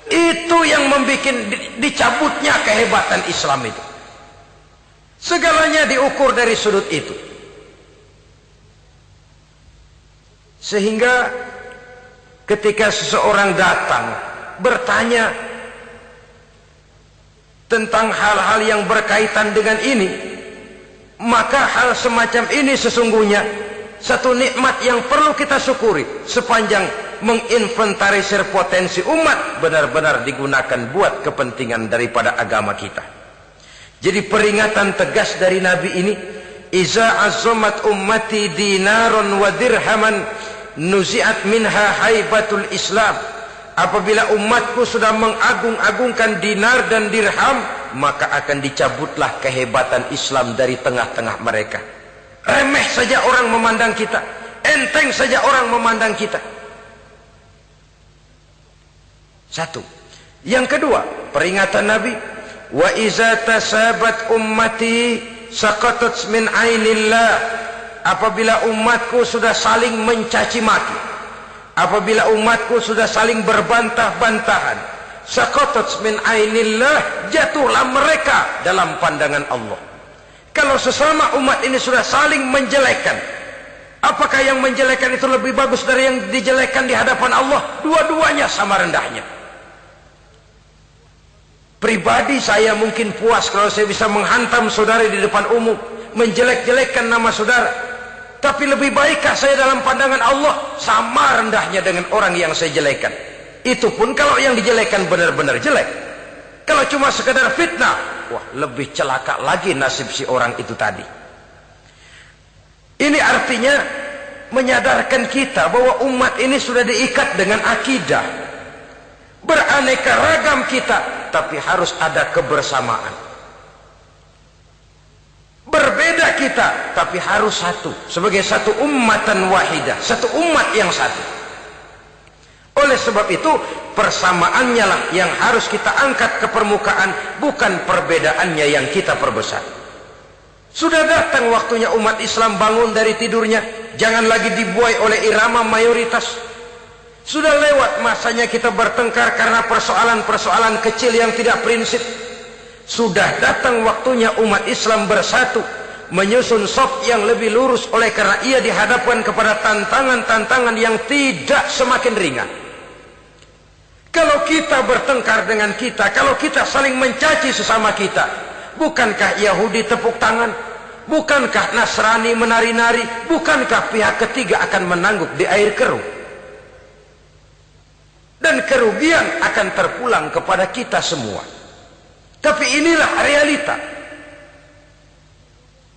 Itu yang membuat dicabutnya kehebatan Islam itu. Segalanya diukur dari sudut itu. Sehingga ketika seseorang datang bertanya tentang hal-hal yang berkaitan dengan ini, maka hal semacam ini sesungguhnya satu nikmat yang perlu kita syukuri sepanjang menginventarisir potensi umat benar-benar digunakan buat kepentingan daripada agama kita. Jadi peringatan tegas dari Nabi ini, iza azzamat ummati dinaron wa dirhaman nuzi'at minha haibatul Islam. apabila umatku sudah mengagung-agungkan dinar dan dirham, maka akan dicabutlah kehebatan Islam dari tengah-tengah mereka. Remeh saja orang memandang kita, enteng saja orang memandang kita. Satu. Yang kedua, peringatan Nabi, wa iza tasabat ummati saqatat min ainillah. Apabila umatku sudah saling mencaci maki, apabila umatku sudah saling berbantah-bantahan, saqatat min ainillah, jatuhlah mereka dalam pandangan Allah. Kalau sesama umat ini sudah saling menjelekkan, apakah yang menjelekkan itu lebih bagus dari yang dijelekkan di hadapan Allah? Dua-duanya sama rendahnya. Pribadi saya mungkin puas kalau saya bisa menghantam saudara di depan umum, menjelek-jelekkan nama saudara. Tapi lebih baikkah saya dalam pandangan Allah? Sama rendahnya dengan orang yang saya jelekkan. Itu pun kalau yang dijelekan benar-benar jelek. Kalau cuma sekedar fitnah, wah, lebih celaka lagi nasib si orang itu tadi. Ini artinya menyadarkan kita bahwa umat ini sudah diikat dengan akidah. Beraneka ragam kita, tapi harus ada kebersamaan. Berbeda kita, tapi harus satu. Sebagai satu ummatan wahidah, satu umat yang satu. Oleh sebab itu, persamaannya lah yang harus kita angkat ke permukaan, bukan perbedaannya yang kita perbesar. Sudah datang waktunya umat Islam bangun dari tidurnya. Jangan lagi dibuai oleh irama mayoritas. Sudah lewat masanya kita bertengkar karena persoalan-persoalan kecil yang tidak prinsip. Sudah datang waktunya umat Islam bersatu, menyusun saf yang lebih lurus, oleh karena ia dihadapkan kepada tantangan-tantangan yang tidak semakin ringan. Kalau kita bertengkar dengan kita, kalau kita saling mencaci sesama kita, bukankah Yahudi tepuk tangan? Bukankah Nasrani menari-nari? Bukankah pihak ketiga akan menangguk di air keruh? Dan kerugian akan terpulang kepada kita semua. Tapi inilah realita,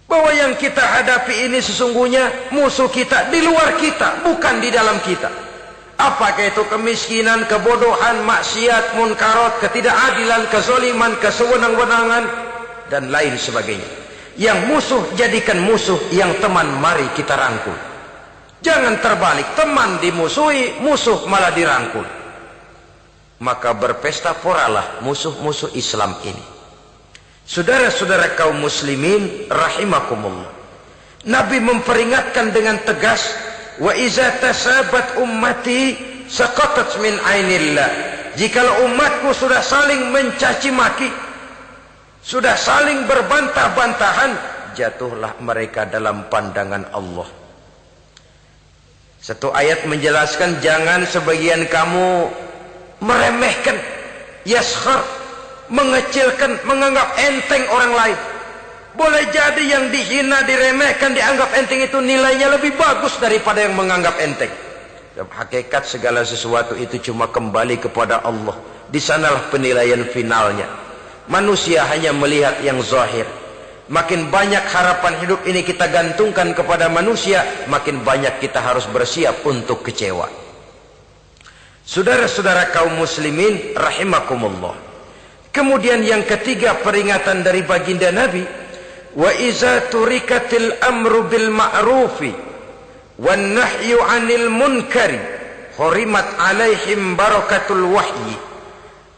bahwa yang kita hadapi ini sesungguhnya musuh kita di luar kita, bukan di dalam kita. Apakah itu kemiskinan, kebodohan, maksiat, munkarat, ketidakadilan, kezaliman, kesewenang-wenangan, dan lain sebagainya. Yang musuh jadikan musuh, yang teman mari kita rangkul. Jangan terbalik, teman dimusuhi, musuh malah dirangkul. Maka berpesta poralah musuh-musuh Islam ini. Saudara-saudara kaum muslimin rahimakumullah, Nabi memperingatkan dengan tegas, wa iza tasabat ummati saqatat min ainillah. Jikalau umatku sudah saling mencaci maki, sudah saling berbantah-bantahan, jatuhlah mereka dalam pandangan Allah. Satu ayat menjelaskan, jangan sebagian kamu meremehkan, yaskhar, mengecilkan, menganggap enteng orang lain. Boleh jadi yang dihina, diremehkan, dianggap enteng itu nilainya lebih bagus daripada yang menganggap enteng. Dan hakikat segala sesuatu itu cuma kembali kepada Allah. Di sanalah penilaian finalnya. Manusia hanya melihat yang zahir. Makin banyak harapan hidup ini kita gantungkan kepada manusia, makin banyak kita harus bersiap untuk kecewa. Saudara-saudara kaum muslimin rahimakumullah. Kemudian yang ketiga peringatan dari baginda Nabi, wa iza turikatil amru bil ma'rufi wan nahyu 'anil munkari hurimat 'alaihim barakatul wahyi.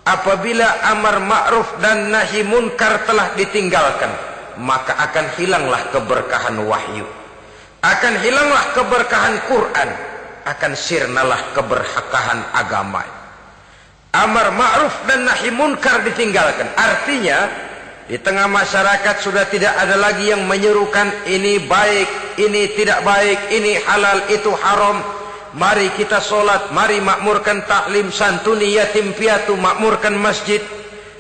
Apabila amar ma'ruf dan nahi munkar telah ditinggalkan, maka akan hilanglah keberkahan wahyu, akan hilanglah keberkahan Quran, akan sirnalah keberkahan agama. Amar ma'ruf dan nahi munkar ditinggalkan. Artinya di tengah masyarakat sudah tidak ada lagi yang menyerukan ini baik, ini tidak baik, ini halal, itu haram. Mari kita sholat, mari makmurkan taklim, santuni yatim piatu, makmurkan masjid.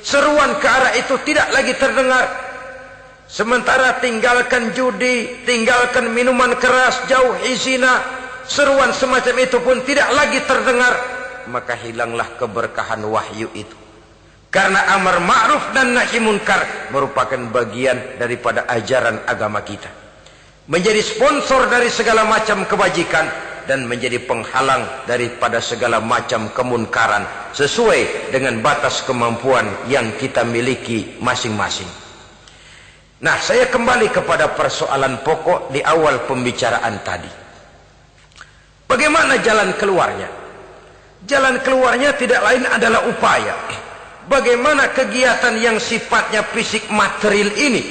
Seruan ke arah itu tidak lagi terdengar. Sementara tinggalkan judi, tinggalkan minuman keras, jauhi zina, seruan semacam itu pun tidak lagi terdengar. Maka hilanglah keberkahan wahyu itu. Karena amar ma'ruf dan nahi munkar merupakan bagian daripada ajaran agama kita. Menjadi sponsor dari segala macam kebajikan, dan menjadi penghalang daripada segala macam kemunkaran sesuai dengan batas kemampuan yang kita miliki masing-masing. Nah, saya kembali kepada persoalan pokok di awal pembicaraan tadi. Bagaimana jalan keluarnya? Jalan keluarnya tidak lain adalah upaya. Bagaimana kegiatan yang sifatnya fisik material ini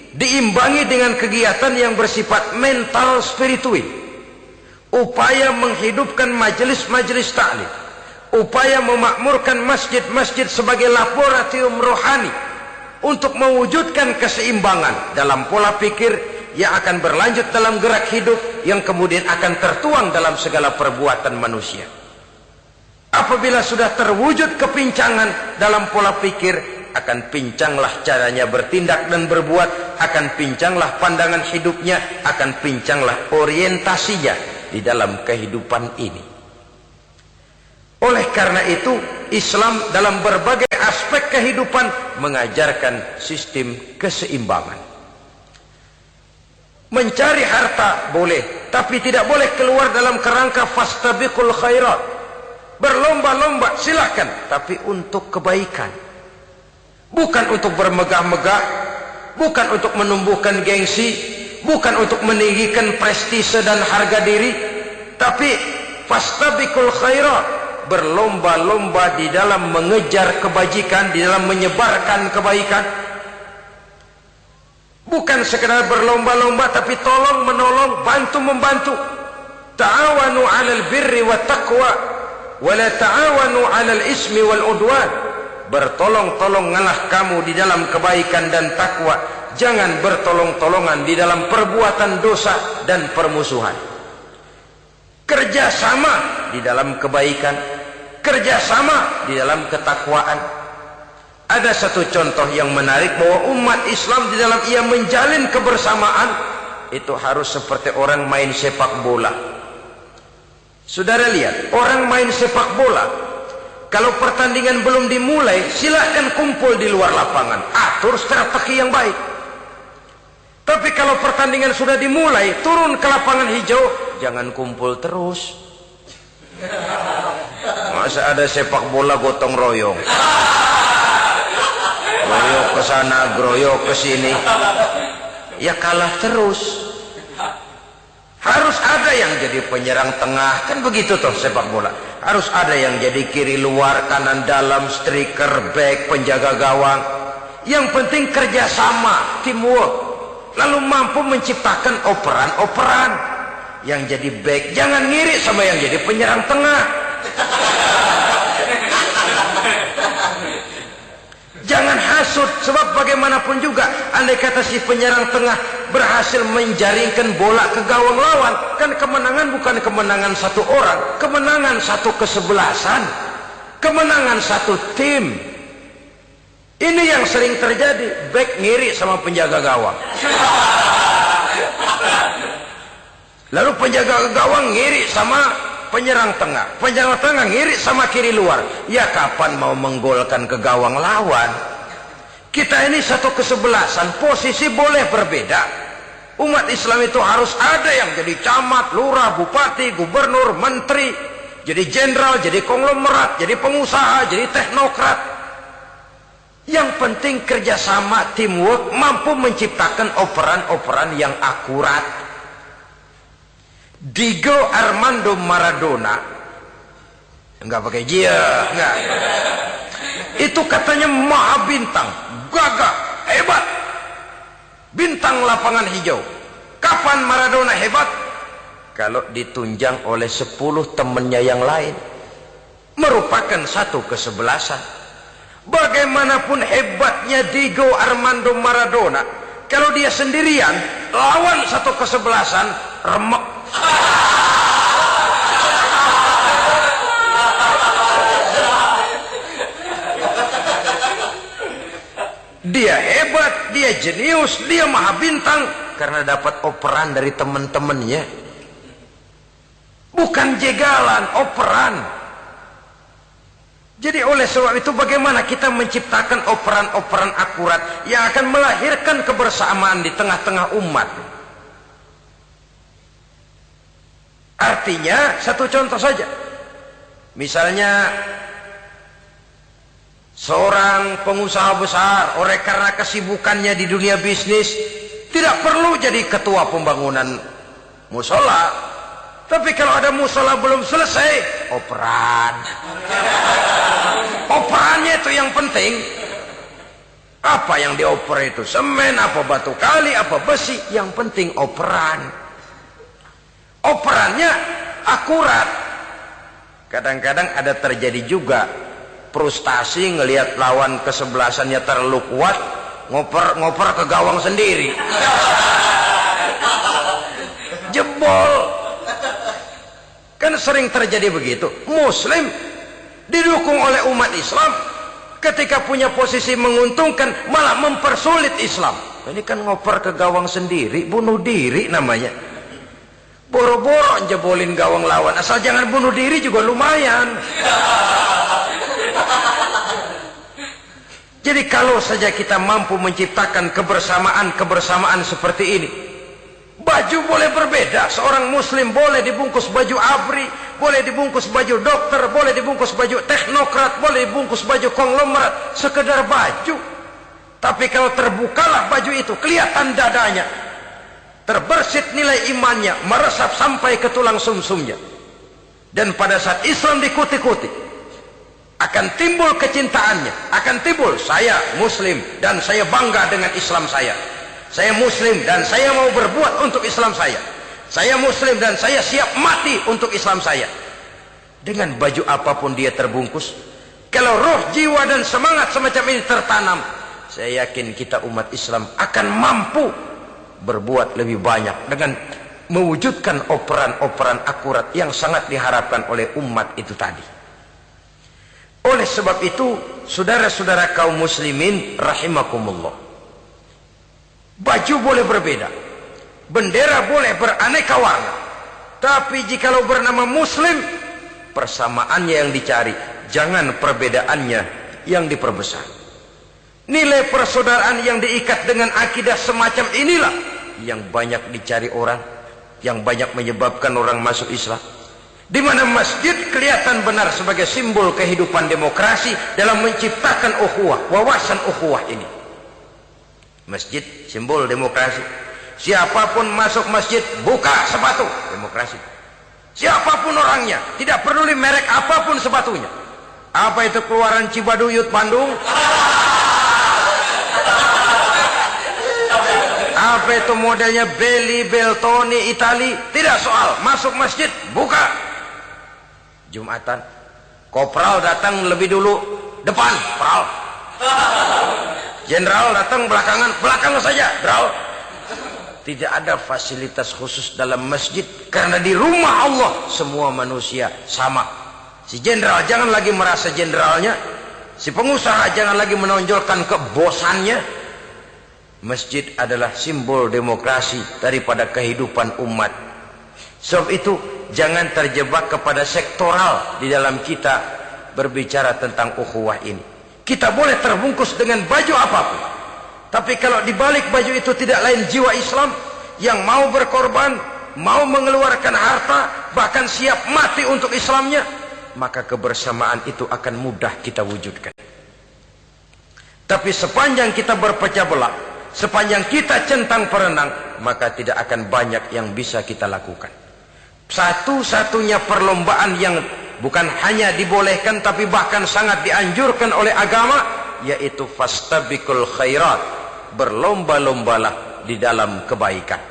diimbangi dengan kegiatan yang bersifat mental spiritual. Upaya menghidupkan majelis-majelis taklim, upaya memakmurkan masjid-masjid sebagai laboratorium rohani untuk mewujudkan keseimbangan dalam pola pikir yang akan berlanjut dalam gerak hidup yang kemudian akan tertuang dalam segala perbuatan manusia. Apabila sudah terwujud kepincangan dalam pola pikir, akan pincanglah caranya bertindak dan berbuat, akan pincanglah pandangan hidupnya, akan pincanglah orientasinya di dalam kehidupan ini. Oleh karena itu, Islam dalam berbagai aspek kehidupan mengajarkan sistem keseimbangan. Mencari harta boleh, tapi tidak boleh keluar dalam kerangka fastabiqul khairat. Berlomba-lomba silahkan, tapi untuk kebaikan. Bukan untuk bermegah-megah, bukan untuk menumbuhkan gengsi, bukan untuk meninggikan prestise dan harga diri, tapi fastabiqul khairat, berlomba-lomba di dalam mengejar kebajikan, di dalam menyebarkan kebaikan. Bukan sekedar berlomba-lomba, tapi tolong menolong, bantu membantu. Ta'awanu 'alal birri wat taqwa wa la ta'awanu 'alal ismi wal udwan. Bertolong-tolonganlah kamu di dalam kebaikan dan takwa, jangan bertolong-tolongan di dalam perbuatan dosa dan permusuhan. Kerjasama di dalam kebaikan, kerjasama di dalam ketakwaan. Ada satu contoh yang menarik bahwa umat Islam di dalam ia menjalin kebersamaan itu harus seperti orang main sepak bola. Saudara lihat, orang main sepak bola, kalau pertandingan belum dimulai, silahkan kumpul di luar lapangan, atur strategi yang baik. Tapi kalau pertandingan sudah dimulai, turun ke lapangan hijau, jangan kumpul terus. Masa ada sepak bola gotong royong, groyok ke sana, groyok ke sini, ya kalah terus. Harus ada yang jadi penyerang tengah, kan begitu toh sepak bola. Harus ada yang jadi kiri luar, kanan dalam, striker, back, penjaga gawang. Yang penting kerjasama, teamwork. Lalu mampu menciptakan operan-operan. Yang jadi back jangan ngiri sama yang jadi penyerang tengah. Jangan hasut, sebab bagaimanapun juga andai kata si penyerang tengah berhasil menjaringkan bola ke gawang lawan, kan kemenangan bukan kemenangan satu orang, kemenangan satu kesebelasan, kemenangan satu tim. Ini yang sering terjadi, back ngiri sama penjaga gawang, lalu penjaga gawang ngiri sama penyerang tengah, penyerang tengah ngiri sama kiri luar. Ya kapan mau menggolkan ke gawang lawan? Kita ini satu kesebelasan, posisi boleh berbeda. Umat Islam itu harus ada yang jadi camat, lurah, bupati, gubernur, menteri, jadi jenderal, jadi konglomerat, jadi pengusaha, jadi teknokrat. Yang penting kerjasama, teamwork, mampu menciptakan operan-operan yang akurat. Diego Armando Maradona, enggak pakai dia, enggak. Itu katanya maha bintang, gagah, hebat, bintang lapangan hijau. Kapan Maradona hebat? Kalau ditunjang oleh 10 temannya yang lain, merupakan satu kesebelasan. Bagaimanapun hebatnya Diego Armando Maradona, kalau dia sendirian lawan satu kesebelasan, remek. Dia hebat, dia jenius, dia maha bintang karena dapat operan dari teman-temannya. Bukan jegalan, operan. Jadi oleh sebab itu bagaimana kita menciptakan operan-operan akurat yang akan melahirkan kebersamaan di tengah-tengah umat. Artinya, satu contoh saja. Misalnya, seorang pengusaha besar, oleh karena kesibukannya di dunia bisnis, tidak perlu jadi ketua pembangunan musola. Tapi kalau ada musola belum selesai, operan. Operannya itu yang penting. Apa yang dioper itu? Semen, apa batu kali, apa besi? Yang penting operan. Operannya akurat. Kadang-kadang ada terjadi juga frustasi ngelihat lawan kesebelasannya terlalu kuat, ngoper ke gawang sendiri. Jebol. Kan sering terjadi begitu. Muslim didukung oleh umat Islam, ketika punya posisi menguntungkan malah mempersulit Islam. Ini kan ngoper ke gawang sendiri, bunuh diri namanya. Boro-boro jebolin gawang lawan, asal jangan bunuh diri juga lumayan. Jadi kalau saja kita mampu menciptakan kebersamaan seperti ini, baju boleh berbeda. Seorang muslim boleh dibungkus baju ABRI, boleh dibungkus baju dokter, boleh dibungkus baju teknokrat, boleh dibungkus baju konglomerat, sekedar baju. Tapi kalau terbukalah baju itu, kelihatan dadanya, terbersit nilai imannya, meresap sampai ke tulang sumsumnya. Dan pada saat Islam dikuti-kuti, akan timbul kecintaannya, akan timbul, saya muslim dan saya bangga dengan Islam saya. Saya muslim dan saya mau berbuat untuk Islam saya. Saya muslim dan saya siap mati untuk Islam saya. Dengan baju apapun dia terbungkus, kalau roh, jiwa dan semangat semacam ini tertanam, saya yakin kita umat Islam akan mampu berbuat lebih banyak dengan mewujudkan operan-operan akurat yang sangat diharapkan oleh umat itu tadi. Oleh sebab itu, saudara-saudara kaum muslimin rahimakumullah, baju boleh berbeda, bendera boleh beraneka warna, tapi jikalau bernama muslim, persamaannya yang dicari, jangan perbedaannya yang diperbesar. Nilai persaudaraan yang diikat dengan akidah semacam inilah yang banyak dicari orang, yang banyak menyebabkan orang masuk Islam. Di mana masjid kelihatan benar sebagai simbol kehidupan demokrasi dalam menciptakan ukhuwah, wawasan ukhuwah ini. Masjid simbol demokrasi. Siapapun masuk masjid buka sepatu, demokrasi. Siapapun orangnya, tidak peduli merek apapun sepatunya. Apa itu keluaran Cibaduyut Bandung? Apa itu modelnya Belli, Beltoni, Itali? Tidak soal, masuk masjid buka. Jumatan, kopral datang lebih dulu depan, pral. Jenderal datang belakang saja, pral. Tidak ada fasilitas khusus dalam masjid, karena di rumah Allah semua manusia sama. Si jenderal jangan lagi merasa jenderalnya, si pengusaha jangan lagi menonjolkan kebosannya. Masjid adalah simbol demokrasi daripada kehidupan umat. Sebab itu jangan terjebak kepada sektoral di dalam kita berbicara tentang ukhuwah ini. Kita boleh terbungkus dengan baju apapun, tapi kalau di balik baju itu tidak lain jiwa Islam yang mau berkorban, mau mengeluarkan harta, bahkan siap mati untuk Islamnya, maka kebersamaan itu akan mudah kita wujudkan. Tapi sepanjang kita berpecah belah, sepanjang kita centang perenang, maka tidak akan banyak yang bisa kita lakukan. Satu-satunya perlombaan yang bukan hanya dibolehkan tapi bahkan sangat dianjurkan oleh agama, yaitu fastabiqul khairat, berlomba-lombalah di dalam kebaikan.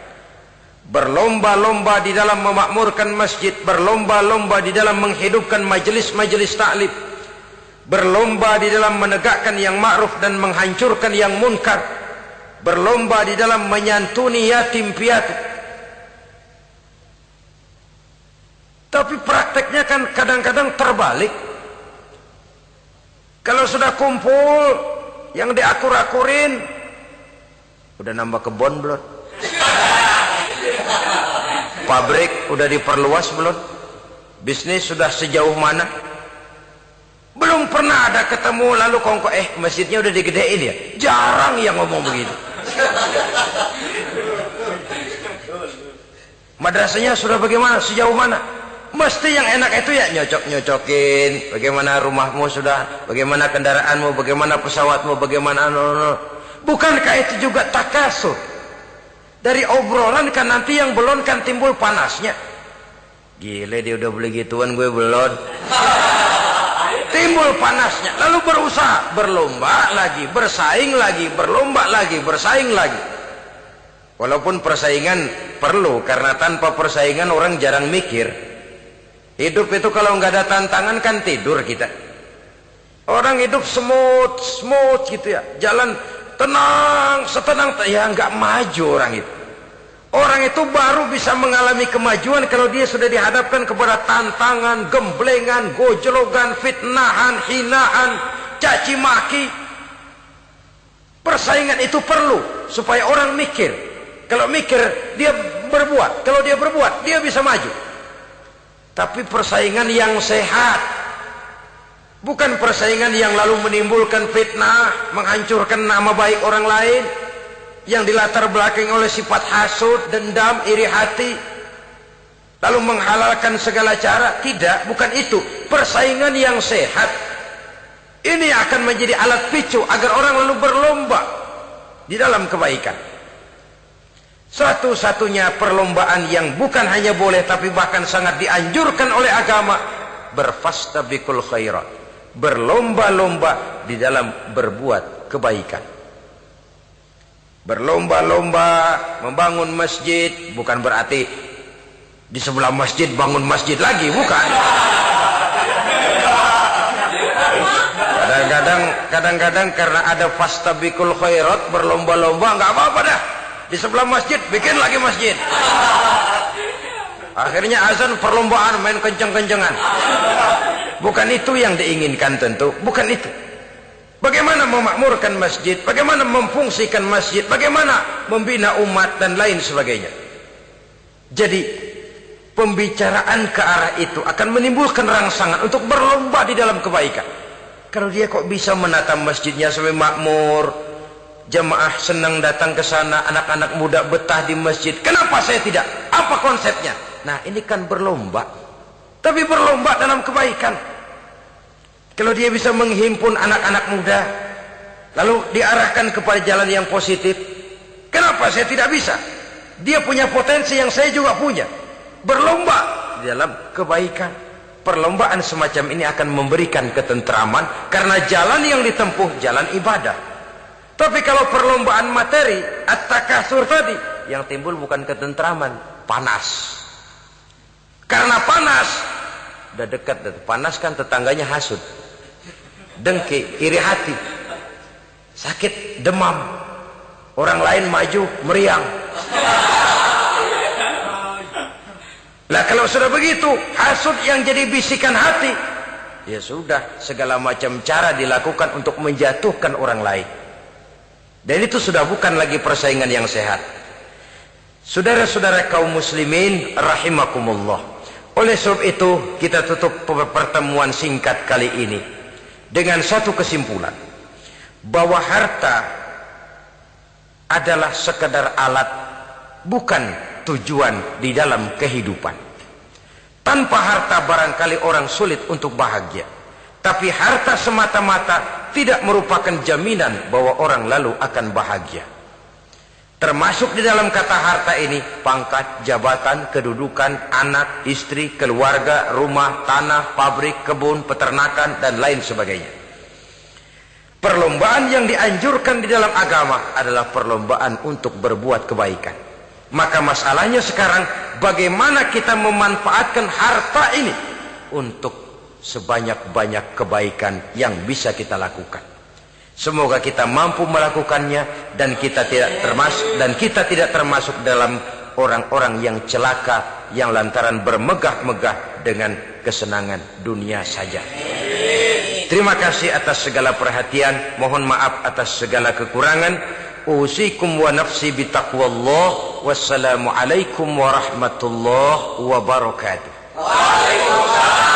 Berlomba-lomba di dalam memakmurkan masjid, berlomba-lomba di dalam menghidupkan majelis-majelis ta'lim, berlomba di dalam menegakkan yang ma'ruf dan menghancurkan yang munkar, berlomba di dalam menyantuni yatim piatu. Tapi prakteknya kan kadang-kadang terbalik. Kalau sudah kumpul yang diakur-akurin, udah nambah kebon belum? Pabrik udah diperluas belum? Bisnis sudah sejauh mana? Belum pernah ada ketemu lalu kongko masjidnya udah digedein ya. Jarang yang ngomong begitu. Madrasahnya sudah bagaimana? Sejauh mana? Mesti yang enak itu ya nyocok-nyocokin. Bagaimana rumahmu sudah? Bagaimana kendaraanmu? Bagaimana pesawatmu? Bagaimana bukankah itu juga takasur? Dari obrolan kan nanti yang belum kan timbul panasnya. Gile dia udah beli gituan, gue belum. Timbul panasnya. Lalu berusaha, berlomba lagi, bersaing lagi, berlomba lagi, bersaing lagi. Walaupun persaingan perlu, karena tanpa persaingan orang jarang mikir. Hidup itu kalau nggak ada tantangan kan tidur kita. Orang hidup smooth gitu ya, jalan tenang, setenang ya nggak maju orang itu. Orang itu baru bisa mengalami kemajuan kalau dia sudah dihadapkan kepada tantangan, gemblengan, gojlogan, fitnahan, hinaan, caci maki. Persaingan itu perlu supaya orang mikir. Kalau mikir dia berbuat, kalau dia berbuat dia bisa maju. Tapi persaingan yang sehat, bukan persaingan yang lalu menimbulkan fitnah, menghancurkan nama baik orang lain, yang dilatar belakangi oleh sifat hasud, dendam, iri hati, lalu menghalalkan segala cara. Tidak, bukan itu. Persaingan yang sehat ini akan menjadi alat picu agar orang lalu berlomba di dalam kebaikan. Satu-satunya perlombaan yang bukan hanya boleh tapi bahkan sangat dianjurkan oleh agama, berfastabiqul khairat, berlomba-lomba di dalam berbuat kebaikan. Berlomba-lomba membangun masjid, bukan berarti di sebelah masjid bangun masjid lagi, bukan. Kadang-kadang karena ada fastabiqul khairat, berlomba-lomba, nggak apa-apa dah. Di sebelah masjid bikin lagi masjid. Akhirnya azan perlombaan main kenceng-kencengan. Bukan itu yang diinginkan tentu, bukan itu. Bagaimana memakmurkan masjid, bagaimana memfungsikan masjid, bagaimana membina umat dan lain sebagainya. Jadi pembicaraan ke arah itu akan menimbulkan rangsangan untuk berlomba di dalam kebaikan. Kalau dia kok bisa menata masjidnya sampai makmur, jamaah senang datang ke sana, anak-anak muda betah di masjid, kenapa saya tidak? Apa konsepnya? Nah, ini kan berlomba, tapi berlomba dalam kebaikan. Kalau dia bisa menghimpun anak-anak muda lalu diarahkan kepada jalan yang positif, kenapa saya tidak bisa? Dia punya potensi yang saya juga punya. Berlomba di dalam kebaikan. Perlombaan semacam ini akan memberikan ketentraman karena jalan yang ditempuh jalan ibadah. Tapi kalau perlombaan materi, at-takasur tadi, yang timbul bukan ketentraman, panas. Karena panas, udah dekat, panas kan tetangganya hasud, dengki, iri hati, sakit, demam, orang lain maju, meriang. Lah kalau sudah begitu, hasud yang jadi bisikan hati, ya sudah, segala macam cara dilakukan untuk menjatuhkan orang lain. Dan itu sudah bukan lagi persaingan yang sehat. Saudara-saudara kaum muslimin rahimakumullah. Oleh sebab itu kita tutup pertemuan singkat kali ini dengan satu kesimpulan, bahwa harta adalah sekedar alat, bukan tujuan di dalam kehidupan. Tanpa harta barangkali orang sulit untuk bahagia, tapi harta semata-mata tidak merupakan jaminan bahwa orang lalu akan bahagia. Termasuk di dalam kata harta ini pangkat, jabatan, kedudukan, anak, istri, keluarga, rumah, tanah, pabrik, kebun, peternakan, dan lain sebagainya. Perlombaan yang dianjurkan di dalam agama adalah perlombaan untuk berbuat kebaikan. Maka masalahnya sekarang, bagaimana kita memanfaatkan harta ini untuk sebanyak-banyak kebaikan yang bisa kita lakukan. Semoga kita mampu melakukannya dan kita tidak termasuk dalam orang-orang yang celaka yang lantaran bermegah-megah dengan kesenangan dunia saja. Terima kasih atas segala perhatian, mohon maaf atas segala kekurangan. Usikum wa nafsi bitaqwallah. Wassalamualaikum warahmatullahi wabarakatuh. Waalaikumsalam.